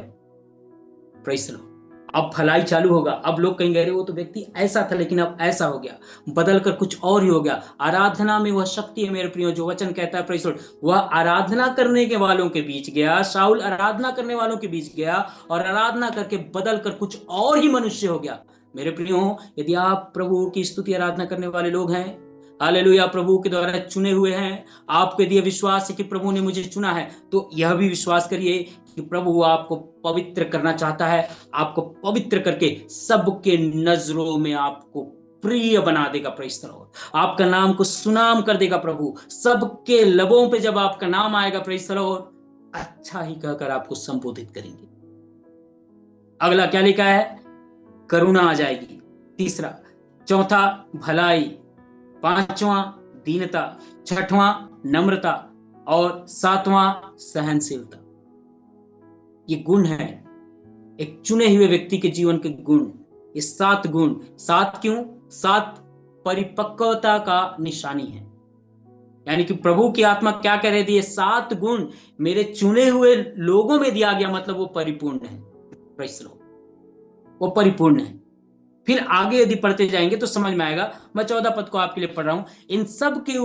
Praise the Lord. अब भलाई चालू होगा। अब लोग कहेंगे वो तो व्यक्ति ऐसा था लेकिन अब ऐसा हो गया, बदल कर कुछ और ही हो गया। आराधना में वह शक्ति है मेरे प्रियो, जो वचन कहता है, प्रेज़ द लॉर्ड, वह आराधना करने के वालों के बीच गया। शाऊल आराधना करने वालों के बीच गया और आराधना करके बदल कर कुछ और ही मनुष्य हो गया। मेरे प्रियो, यदि आप प्रभु की स्तुति आराधना करने वाले लोग हैं, हालेलुया, प्रभु के द्वारा चुने हुए हैं, आपके लिए विश्वास है कि प्रभु ने मुझे चुना है, तो यह भी विश्वास करिए कि प्रभु आपको पवित्र करना चाहता है। आपको पवित्र करके सबके नजरों में आपको प्रिय बना देगा। Praise the Lord. आपका नाम को सुनाम कर देगा प्रभु। सबके लबों पे जब आपका नाम आएगा, प्रेज़ द लॉर्ड, अच्छा ही कहकर आपको संबोधित करेंगे। अगला क्या लिखा है, करुणा आ जाएगी। तीसरा, चौथा भलाई, पांचवा दीनता, छठवां नम्रता और सातवां सहनशीलता। ये गुण है एक चुने हुए व्यक्ति के जीवन के गुण। ये 7 गुण, 7 क्यों, 7 परिपक्वता का निशानी है। यानी कि प्रभु की आत्मा क्या कह रही थी, ये 7 गुण मेरे चुने हुए लोगों में दिया गया, मतलब वो परिपूर्ण है। प्रेज़ द लॉर्ड, वो परिपूर्ण है। फिर आगे यदि पढ़ते जाएंगे तो समझ में आएगा। मैं 14 पद को आपके लिए पढ़ रहा हूं। इन सब के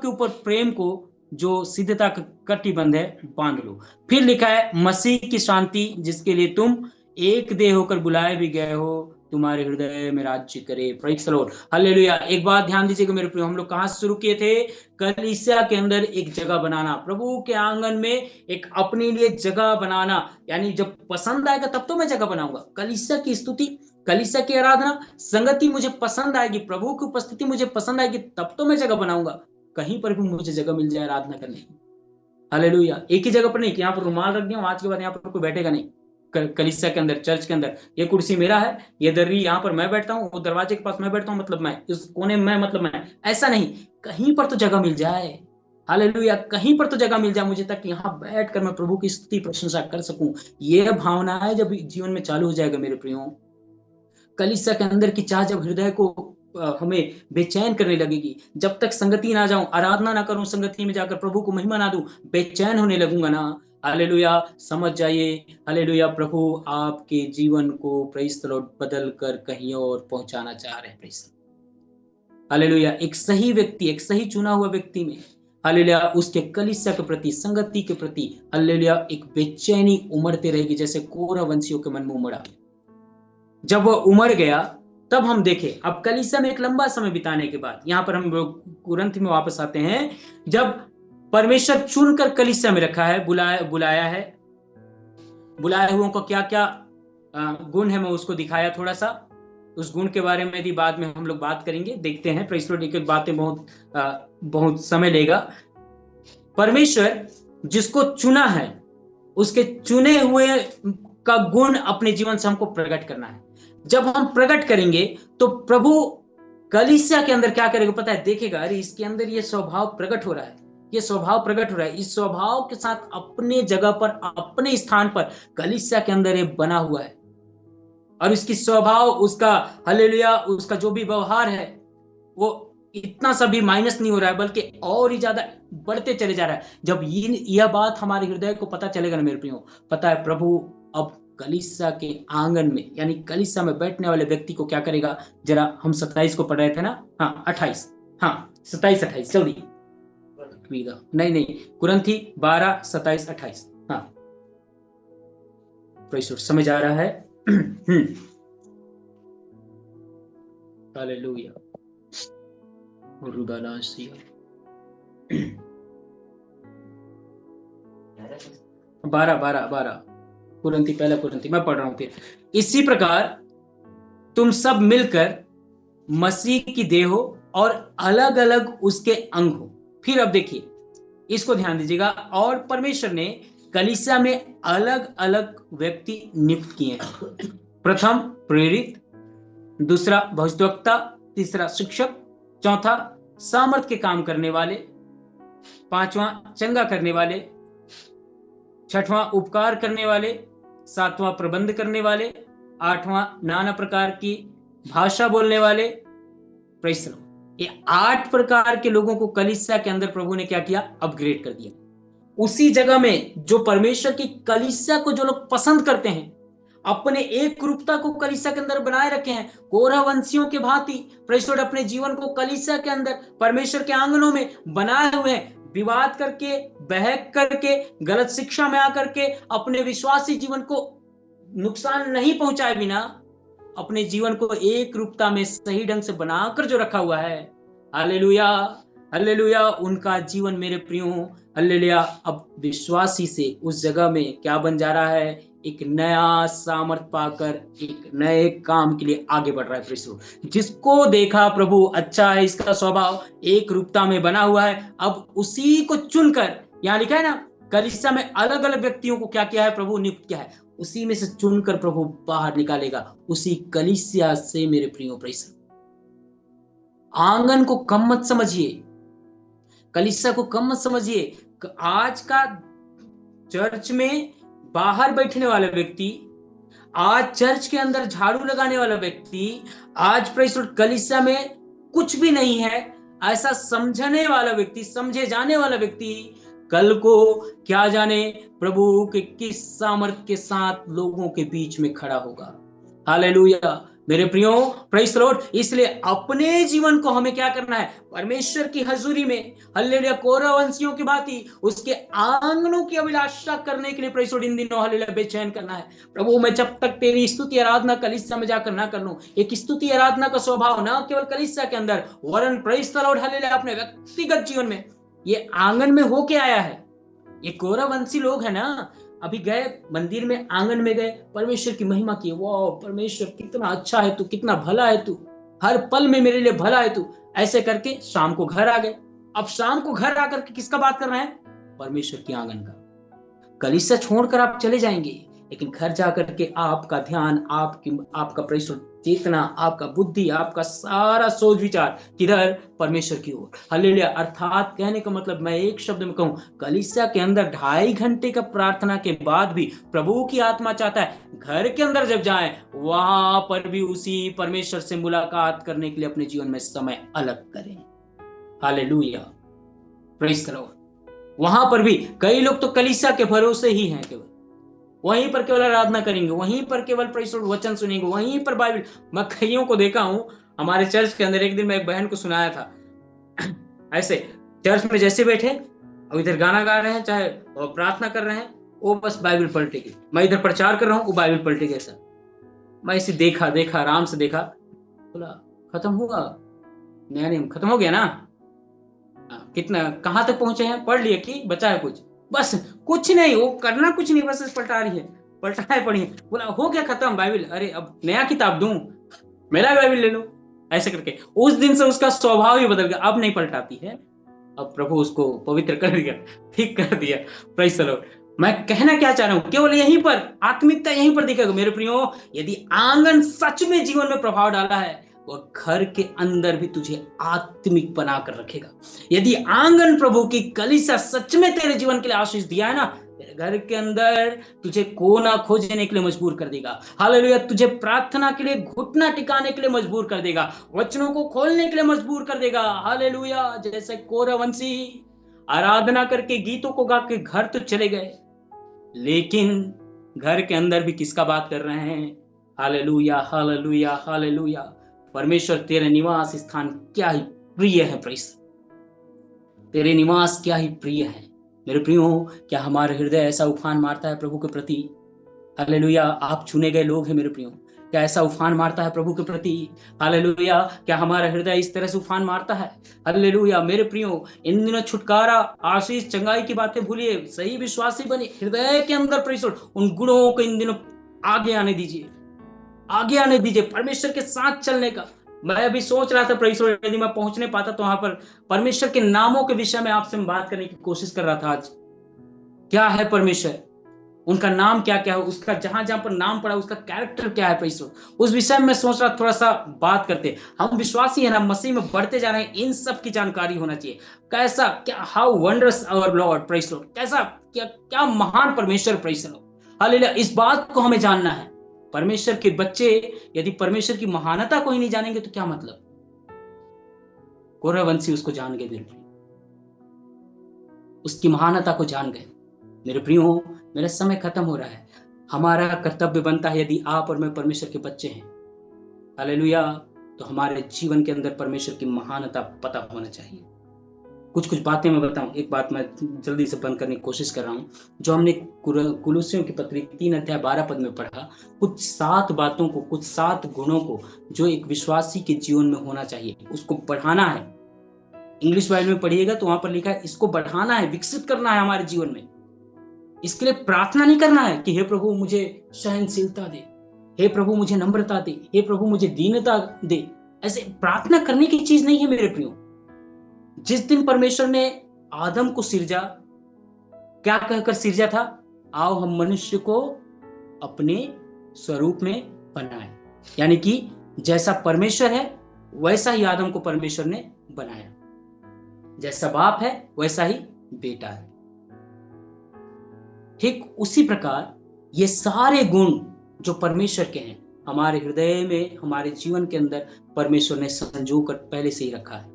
ऊपर प्रेम को, जो सिद्धता का कटिबंध है, बांध लो। फिर लिखा है, मसीह की शांति जिसके लिए तुम एक देह होकर बुलाए भी गए हो, तुम्हारे हृदय में राज्य करे। Praise the Lord, hallelujah. एक बात ध्यान दीजिएगा मेरे प्रियो, हम लोग कहाँ शुरू किए थे? कलीसिया के अंदर एक जगह बनाना, प्रभु के आंगन में एक अपने लिए जगह बनाना। यानी जब पसंद आएगा तब तो मैं जगह बनाऊंगा। कलीसिया की स्तुति, कलीसिया की आराधना, संगति मुझे पसंद आएगी, प्रभु की उपस्थिति मुझे पसंद आएगी, तब तो मैं जगह बनाऊंगा। कहीं पर भी मुझे जगह मिल जाए आराधना करने की, हालेलुया। एक ही जगह पर नहीं कि यहाँ पर रुमाल रख दिया, आज के बाद यहाँ पर कोई बैठेगा नहीं। कलीसिया के अंदर, चर्च के अंदर, ये कुर्सी मेरा है, ये दर्री यहाँ पर मैं बैठता हूँ, वो दरवाजे के पास मैं बैठता हूँ, मतलब मैं इस कोने में, मतलब मैं, ऐसा नहीं। कहीं पर तो जगह मिल जाए, हालेलुया, कहीं पर तो जगह मिल जाए मुझे, ताकि यहाँ बैठकर मैं प्रभु की स्तुति प्रशंसा कर सकूं। ये भावना है जब जीवन में चालू हो जाएगा मेरे प्रियो, कलीसिया के अंदर की चाह जब हृदय को हमें बेचैन करने लगेगी, जब तक संगति ना जाऊं, आराधना ना करूं, संगति में जाकर प्रभु को महिमा ना दूं, बेचैन होने लगूंगा ना, हालेलुया, समझ जाइए, हालेलुया, प्रभु आपके जीवन को प्रेज़ द लॉर्ड बदल कर कहीं और पहुंचाना चाह रहे हैं। Praise, hallelujah. एक सही व्यक्ति, एक सही चुना हुआ व्यक्ति में, हालेलुया, उसके कलीसिया के प्रति, संगति के प्रति, हालेलुया, एक बेचैनी उमड़ते रहेगी, जैसे कोरह वंशियों के मन में उमड़ा। जब वो उमड़ गया तब हम देखें, अब कलीसिया में एक लंबा समय बिताने के बाद, यहां पर हम कुरिन्थ में वापस आते हैं, जब परमेश्वर चुनकर कलीसिया में रखा है, बुलाया है, बुलाए हुओं को क्या क्या गुण है, मैं उसको दिखाया थोड़ा सा, उस गुण के बारे में भी बाद में हम लोग बात करेंगे, देखते हैं। प्रेज़ द लॉर्ड, की बातें बहुत समय लेगा। परमेश्वर जिसको चुना है, उसके चुने हुए का गुण अपने जीवन से हमको प्रकट करना है। जब हम प्रकट करेंगे तो प्रभु कलीसिया के अंदर क्या करेगा पता है? देखेगा, अरे इसके अंदर ये स्वभाव प्रकट हो रहा है, ये स्वभाव प्रकट हो रहा है, इस स्वभाव के साथ अपने जगह पर, अपने स्थान पर कलीसिया के अंदर ये बना हुआ है, और इसकी स्वभाव, उसका हालेलुया, उसका जो भी व्यवहार है वो इतना सा भी माइनस नहीं हो रहा है, बल्कि और ही ज्यादा बढ़ते चले जा रहा है। जब यह बात हमारे हृदय को पता चलेगा ना मेरे प्रियो, पता है प्रभु अब कलीसिया के आंगन में, यानी कलीसिया में बैठने वाले व्यक्ति को क्या करेगा? जरा हम 27 को पढ़ रहे थे ना, हाँ 28, हाँ 27-28 जल्दी, नहीं कुरिन्थी 12-27-28, हाँ समझ आ रहा है? हालेलुया, 12 कुरिन्थी, पहला कुरिन्थी मैं पढ़ रहा हूं फिर। इसी प्रकार तुम सब मिलकर मसीह की देह हो और अलग अलग उसके अंग हो। फिर अब देखिए, इसको ध्यान दीजिएगा, और परमेश्वर ने कलीसिया में अलग अलग व्यक्ति नियुक्त किए हैं। प्रथम प्रेरित, दूसरा भविष्यद्वक्ता, तीसरा शिक्षक, चौथा सामर्थ के काम करने वाले, पांचवा चंगा करने वाले, छठवां उपकार करने वाले, सातवां प्रबंध करने वाले, आठवां नाना प्रकार की भाषा बोलने वाले। प्रेज़ द लॉर्ड, ये 8 प्रकार के लोगों को कलीसिया के अंदर प्रभु ने क्या किया? अपग्रेड कर दिया। उसी जगह में जो परमेश्वर की कलीसिया को जो लोग पसंद करते हैं, अपने एक रूपता को कलीसिया के अंदर बनाए रखे हैं, कोरह वंशियों के भांति प्रेज़ द लॉर्ड अपने जीवन को कलीसिया के अंदर, परमेश्वर के आंगनों में बनाए हुए हैं। विवाद करके, बहक करके, गलत शिक्षा में आकर के अपने विश्वासी जीवन को नुकसान नहीं पहुंचाए बिना अपने जीवन को एक रूपता में सही ढंग से बनाकर जो रखा हुआ है, हालेलुया हालेलुया, उनका जीवन मेरे प्रियो, हालेलुया, अब विश्वासी से उस जगह में क्या बन जा रहा है? एक नया सामर्थ पाकर एक नए काम के लिए आगे बढ़ रहा है। प्रेज़ द लॉर्ड, जिसको देखा प्रभु अच्छा है, इसका स्वभाव एक रूपता में बना हुआ है, अब उसी को चुनकर, यहाँ लिखा है ना, कलीसिया में अलग अलग व्यक्तियों को क्या किया है? प्रभु नियुक्त किया है, उसी में से चुनकर प्रभु बाहर निकालेगा, उसी कलीसिया से मेरे प्रियो। प्रेज़ द लॉर्ड, आंगन को कम मत समझिए, कलीसिया को कम मत समझिए। आज का चर्च में बाहर बैठने वाला व्यक्ति, आज चर्च के अंदर झाड़ू लगाने वाला व्यक्ति, आज प्रेज़ द लॉर्ड कलीसिया में कुछ भी नहीं है ऐसा समझने वाला व्यक्ति, समझे जाने वाला व्यक्ति, कल को क्या जाने प्रभु के किस सामर्थ के साथ लोगों के बीच में खड़ा होगा। हालेलुया, मेरे प्रियो, प्रेज़ द लॉर्ड, इसलिए अपने जीवन को हमें क्या करना है? परमेश्वर की हजूरी में, हालेलुया, कोरहवंशियों की भांति उसके आंगनों की अभिलाषा करने के लिए प्रेज़ द लॉर्ड इन दिनों हालेलुया बेचैन करना है। प्रभु, मैं जब तक तेरी स्तुति आराधना कलीसिया में जाकर ना कर लूं, एक स्तुति आराधना का स्वभाव ना केवल कलीसिया के अंदर, वरन प्रेज़ द लॉर्ड हालेलुया अपने व्यक्तिगत जीवन में ये आंगन में होके आया है। ये कोरहवंशी लोग है ना, अभी गए मंदिर में, आंगन में गए, परमेश्वर की महिमा की, वाह परमेश्वर कितना अच्छा है तू, कितना भला है तू, हर पल में मेरे लिए भला है तू, ऐसे करके शाम को घर आ गए। अब शाम को घर आकर के किसका बात कर रहे हैं? परमेश्वर की आंगन का। कलीसिया छोड़कर आप चले जाएंगे, लेकिन घर जाकर के आपका ध्यान, आपका प्रेषण चेतना, आपका बुद्धि, आपका सारा सोच विचार किधर? परमेश्वर की ओर। हालेलुया। अर्थात कहने का मतलब, मैं एक शब्द में कहूं, कलीसिया के अंदर 2.5 घंटे का प्रार्थना के बाद भी प्रभु की आत्मा चाहता है घर के अंदर जब जाए, वहां पर भी उसी परमेश्वर से मुलाकात करने के लिए अपने जीवन में समय अलग करें। Hallelujah, praise the Lord. वहां पर भी कई लोग तो कलीसिया के भरोसे ही हैं, केवल वहीं पर केवल आराधना करेंगे, वहीं पर केवल प्रेषित वचन सुनेंगे, वहीं पर बाइबल। मैं कईयों को देखा हूं हमारे चर्च के अंदर। एक दिन मैं एक बहन को सुनाया था, ऐसे चर्च में जैसे बैठे, अब इधर गाना गा रहे हैं, चाहे प्रार्थना कर रहे हैं, वो बस बाइबल पलटेगी। मैं इधर प्रचार कर रहा हूँ, वो बाइबल पलटेगी। ऐसा मैं इसे देखा आराम से देखा, बोला खत्म हुआ, नया नियम खत्म हो गया ना? कितना, कहाँ तक पहुंचे हैं? पढ़ लिए कि बचा है कुछ? बस कुछ नहीं, वो करना कुछ नहीं, बस पलटा रही है, पलटा है, पढ़ी। बोला हो गया खत्म बाइबल, अरे अब नया किताब दूं, मेरा बाइबल ले लो, ऐसे करके। उस दिन से उसका स्वभाव ही बदल गया, अब नहीं पलटाती है। अब प्रभु उसको पवित्र कर दिया, ठीक कर दिया। Praise the Lord. मैं कहना क्या चाह रहा हूं, केवल यहीं पर आत्मिकता यहीं पर दिखेगा मेरे प्रियो। यदि आंगन सच में जीवन में प्रभाव डाला है, वह घर के अंदर भी तुझे आत्मिक बनाकर रखेगा। यदि आंगन प्रभु की कलीसिया सच में तेरे जीवन के लिए आशीष दिया है ना, तेरे घर के अंदर तुझे कोना खोजने के लिए मजबूर कर देगा। हालेलुया। तुझे प्रार्थना के लिए घुटना टिकाने के लिए मजबूर कर देगा, वचनों को खोलने के लिए मजबूर कर देगा। हालेलुया। जैसे कोरहवंशी आराधना करके, गीतों को गा के घर तो चले गए, लेकिन घर के अंदर भी किसका बात कर रहे हैं? Hallelujah, hallelujah, hallelujah. परमेश्वर तेरे निवास स्थान क्या ही प्रिय है। प्रेस, तेरे निवास क्या ही प्रिय है मेरे प्रियो। क्या हमारे हृदय ऐसा उफान मारता है प्रभु के प्रति? हालेलुया। आप चुने गए लोग हैं मेरे प्रियो। क्या ऐसा उफान मारता है प्रभु के प्रति? हालेलुया। क्या हमारा हृदय इस तरह से उफान मारता है? हालेलुया। मेरे प्रियो, इन दिनों छुटकारा, आशीष, चंगाई की बातें भूलिए, सही विश्वासी बने, हृदय के अंदर प्रेषण उन गुणों को इन दिनों आगे आने दीजिए, आगे आने दीजिए, परमेश्वर के साथ चलने का। मैं अभी सोच रहा था प्रेषण, यदि मैं पहुंचने पाता तो वहां पर परमेश्वर के नामों के विषय में आपसे बात करने की कोशिश कर रहा था। आज क्या है परमेश्वर, उनका नाम क्या क्या है, उसका जहां जहां पर नाम पड़ा उसका कैरेक्टर क्या है प्रेषण, उस विषय में सोच रहा थोड़ा सा बात करते। हम विश्वासी है ना, मसीह में बढ़ते जा रहे हैं, इन सब की जानकारी होना चाहिए। कैसा, क्या, हाउ वंडरस आवर लॉर्ड प्रेषण, कैसा, क्या क्या महान परमेश्वर प्रेषण। हालेलुया। इस बात को हमें जानना है। परमेश्वर के बच्चे यदि परमेश्वर की महानता को ही नहीं जानेंगे तो क्या मतलब? कोरहवंशी उसको जान गए मेरे प्रियो, उसकी महानता को जान गए मेरे प्रियो। मेरा समय खत्म हो रहा है। हमारा कर्तव्य बनता है, यदि आप और मैं परमेश्वर के बच्चे हैं, हालेलुया, तो हमारे जीवन के अंदर परमेश्वर की महानता पता होना चाहिए। कुछ बातें मैं बताऊं। एक बात मैं जल्दी से बंद करने की कोशिश कर रहा हूं, जो हमने कुलुस्सियों की पत्री 3 अध्याय 12 पद में पढ़ा। कुछ 7 बातों को, कुछ 7 गुणों को जो एक विश्वासी के जीवन में होना चाहिए, उसको बढ़ाना है। इंग्लिश बाइबल में पढ़िएगा तो वहां पर लिखा है इसको बढ़ाना है, विकसित करना है हमारे जीवन में। इसके लिए प्रार्थना नहीं करना है कि हे प्रभु मुझे सहनशीलता दे, हे प्रभु मुझे नम्रता दे, हे प्रभु मुझे दीनता दे। ऐसे प्रार्थना करने की चीज नहीं है मेरे प्रियो। जिस दिन परमेश्वर ने आदम को सिरजा, क्या कहकर सिरजा था? आओ हम मनुष्य को अपने स्वरूप में बनाए, यानी कि जैसा परमेश्वर है वैसा ही आदम को परमेश्वर ने बनाया। जैसा बाप है वैसा ही बेटा है। ठीक उसी प्रकार ये सारे गुण जो परमेश्वर के हैं, हमारे हृदय में, हमारे जीवन के अंदर परमेश्वर ने संजो कर पहले से ही रखा है।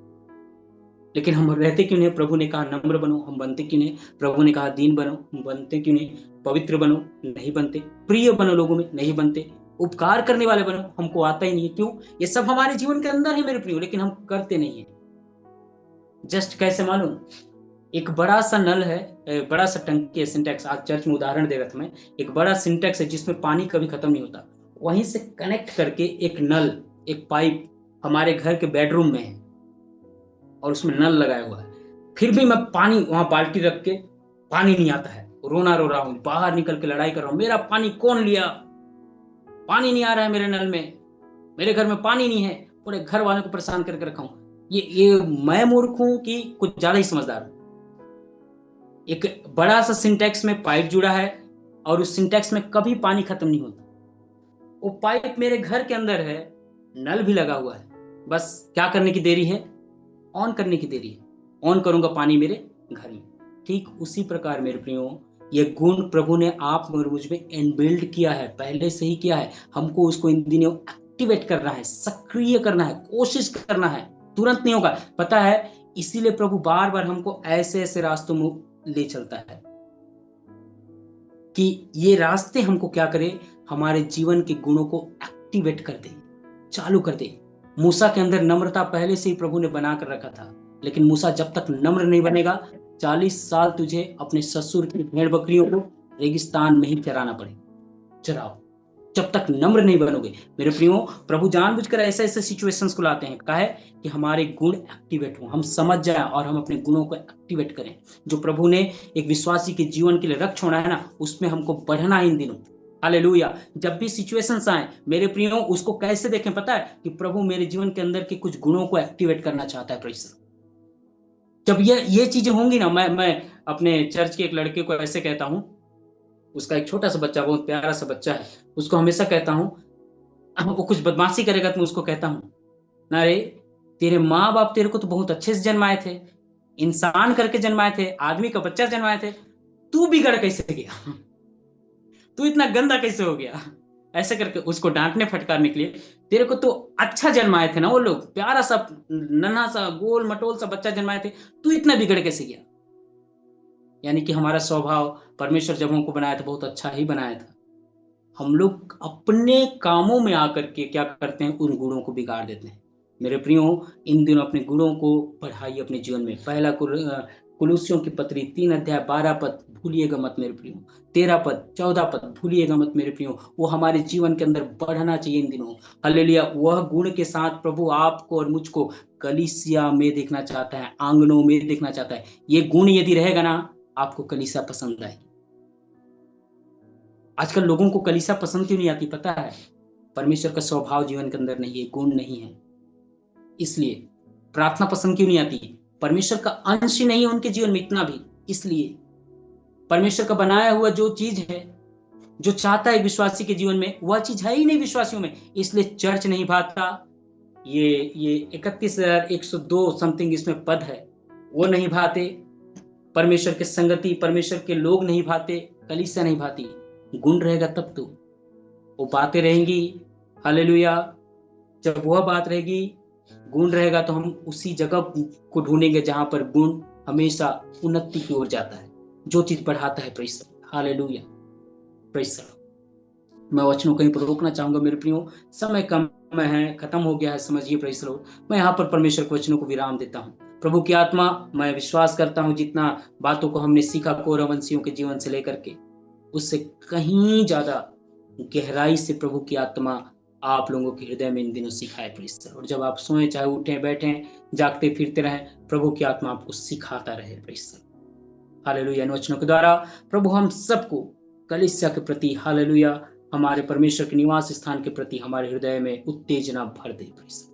लेकिन हम रहते क्यों नहीं? प्रभु ने कहा नम्र बनो, हम बनते क्यों नहीं? प्रभु ने कहा दीन बनो, हम बनते क्यों नहीं? पवित्र बनो, नहीं बनते। प्रिय बनो लोगों में, नहीं बनते। उपकार करने वाले बनो, हमको आता ही नहीं है। क्यों? ये सब हमारे जीवन के अंदर है मेरे प्रियो, लेकिन हम करते नहीं है। जस्ट कैसे मालूम, एक बड़ा सा नल है, बड़ा सा टंकी है, सिंटेक्स, आज चर्च में उदाहरण दे रहा था मैं, एक बड़ा सिंटेक्स है जिसमें पानी कभी खत्म नहीं होता, वहीं से कनेक्ट करके एक नल, एक पाइप हमारे घर के बेडरूम में है और उसमें नल लगाया हुआ है। फिर भी मैं पानी वहां बाल्टी रख के, पानी नहीं आता है, रोना रो रहा हूं, बाहर निकल के लड़ाई कर रहा हूं, मेरा पानी कौन लिया, पानी नहीं आ रहा है मेरे नल में, मेरे घर में पानी नहीं है, पूरे घर वालों को परेशान करके रखा हूं। ये मैं मूर्ख हूं कि कुछ ज्यादा ही समझदार हूं? एक बड़ा सा सिंटेक्स में पाइप जुड़ा है और उस सिंटेक्स में कभी पानी खत्म नहीं होता। वो पाइप मेरे घर के अंदर है, नल भी लगा हुआ है, बस क्या करने की देरी है, ऑन करने की देरी है, ऑन करूंगा पानी मेरे घर में। ठीक उसी प्रकार मेरे प्रियो, ये गुण प्रभु ने आप और मुझ में इनबिल्ड किया है, पहले से ही किया है। हमको उसको इन दिनों एक्टिवेट करना है, सक्रिय करना है, कोशिश करना है, तुरंत नहीं होगा, पता है। इसीलिए प्रभु बार बार हमको ऐसे ऐसे रास्तों में ले चलता है कि ये रास्ते हमको क्या करे, हमारे जीवन के गुणों को एक्टिवेट कर दे, चालू कर दे। मूसा के अंदर नम्रता पहले से ही प्रभु ने बना कर रखा था, लेकिन मूसा जब तक नम्र नहीं बनेगा, 40 साल तुझे अपने ससुर की भेड़ बकरियों को रेगिस्तान में ही चराना पड़ेगा, चराओ, जब तक नम्र नहीं बनोगे। मेरे प्रियो, प्रभु जानबूझकर ऐसे ऐसे सिचुएशंस को लाते हैं, कहा है कि हमारे गुण एक्टिवेट हो, हम समझ जाएं और हम अपने गुणों को एक्टिवेट करें। जो प्रभु ने एक विश्वासी के जीवन के लिए रख छोड़ा है ना, उसमें हमको बढ़ना इन दिनों। हालेलुया। जब भी सिचुएशंस आए मेरे प्रियो, उसको कैसे देखें पता है, कि प्रभु मेरे जीवन के अंदर के कुछ गुणों को एक्टिवेट करना चाहता है। प्रेस जब ये चीजें होंगी ना, मैं अपने चर्च के एक लड़के को ऐसे कहता हूं, उसका एक छोटा सा बच्चा, बहुत प्यारा सा बच्चा है, उसको हमेशा कहता हूं, वो कुछ बदमाशी करेगा तो मैं उसको कहता हूं, ना रे, तेरे माँ बाप तेरे को तो बहुत अच्छे से जन्माए थे, इंसान करके जन्माए थे, आदमी का बच्चा जन्माए थे, तू बिगड़ कैसे गया, तू इतना गंदा कैसे हो गया, ऐसे करके उसको डांटने फटकारने के लिए। तेरे को तो अच्छा जन्माए थे ना वो लोग, प्यारा सा नन्हा सा गोल मटोल सा बच्चा जन्माए थे, तू इतना बिगड़ कैसे गया। यानी कि हमारा स्वभाव परमेश्वर जब हमको बनाया था बहुत अच्छा ही बनाया था, हम लोग अपने कामों में आकर के क्या करते हैं, उन गुणों को बिगाड़ देते हैं। मेरे प्रियो, इन दिनों अपने गुणों को बढ़ाइए अपने जीवन में। पहला कुलुस्सियों की पत्री 3 अध्याय 12 पद भूलिएगा मत मेरे प्रियो, 13 पद 14 पद भूलिएगा मत मेरे प्रियो, वो हमारे जीवन के अंदर बढ़ना चाहिए इन दिनों। हालेलुया। वह गुण के साथ प्रभु आपको और मुझको कलीसिया में देखना चाहता है, आंगनों में देखना चाहता है। ये गुण यदि रहेगा ना, आपको कलीसिया पसंद आएगी। आजकल लोगों को कलीसिया पसंद क्यों नहीं आती पता है? परमेश्वर का स्वभाव जीवन के अंदर नहीं है, गुण नहीं है। इसलिए प्रार्थना पसंद क्यों नहीं आती? परमेश्वर का अंश नहीं है उनके जीवन में इतना भी। इसलिए परमेश्वर का बनाया हुआ जो चीज है, जो चाहता है विश्वासी के जीवन में, वह चीज है ही नहीं विश्वासियों में। इसलिए चर्च नहीं भाता। ये 31,102 समथिंग इसमें पद है, वो नहीं भाते। परमेश्वर के संगति, परमेश्वर के लोग नहीं भाते, कलीसिया नहीं भाती। गुण रहेगा तब तो वो बातें रहेंगी। हालेलुया। जब वह बात रहेगी, गुण रहेगा, तो हम उसी जगह को ढूंढेंगे जहां पर गुण हमेशा उन्नति की ओर जाता है, जो चीज बढ़ाता है। Press hallelujah, press. मैं वचनों कहीं पर रोकना चाहूंगा मेरे प्रियो, समय कम है, खत्म हो गया है, समझिए। प्रेस लो, मैं यहाँ पर परमेश्वर के वचनों को विराम देता हूँ। प्रभु की आत्मा, मैं विश्वास करता हूँ जितना बातों को हमने सीखा कौरववंशियों के जीवन से लेकर के, उससे कहीं ज्यादा गहराई से प्रभु की आत्मा आप लोगों के हृदय में इन दिनों सिखाए। प्रेस, और जब आप सोए, चाहे उठे बैठे, जागते फिरते रहें, प्रभु की आत्मा आपको सिखाता रहे। Press hallelujah. इन वचनों के द्वारा प्रभु हम सबको कलीसिया के प्रति, हालेलुया, हमारे परमेश्वर के निवास स्थान के प्रति हमारे हृदय में उत्तेजना भर दे। प्रेस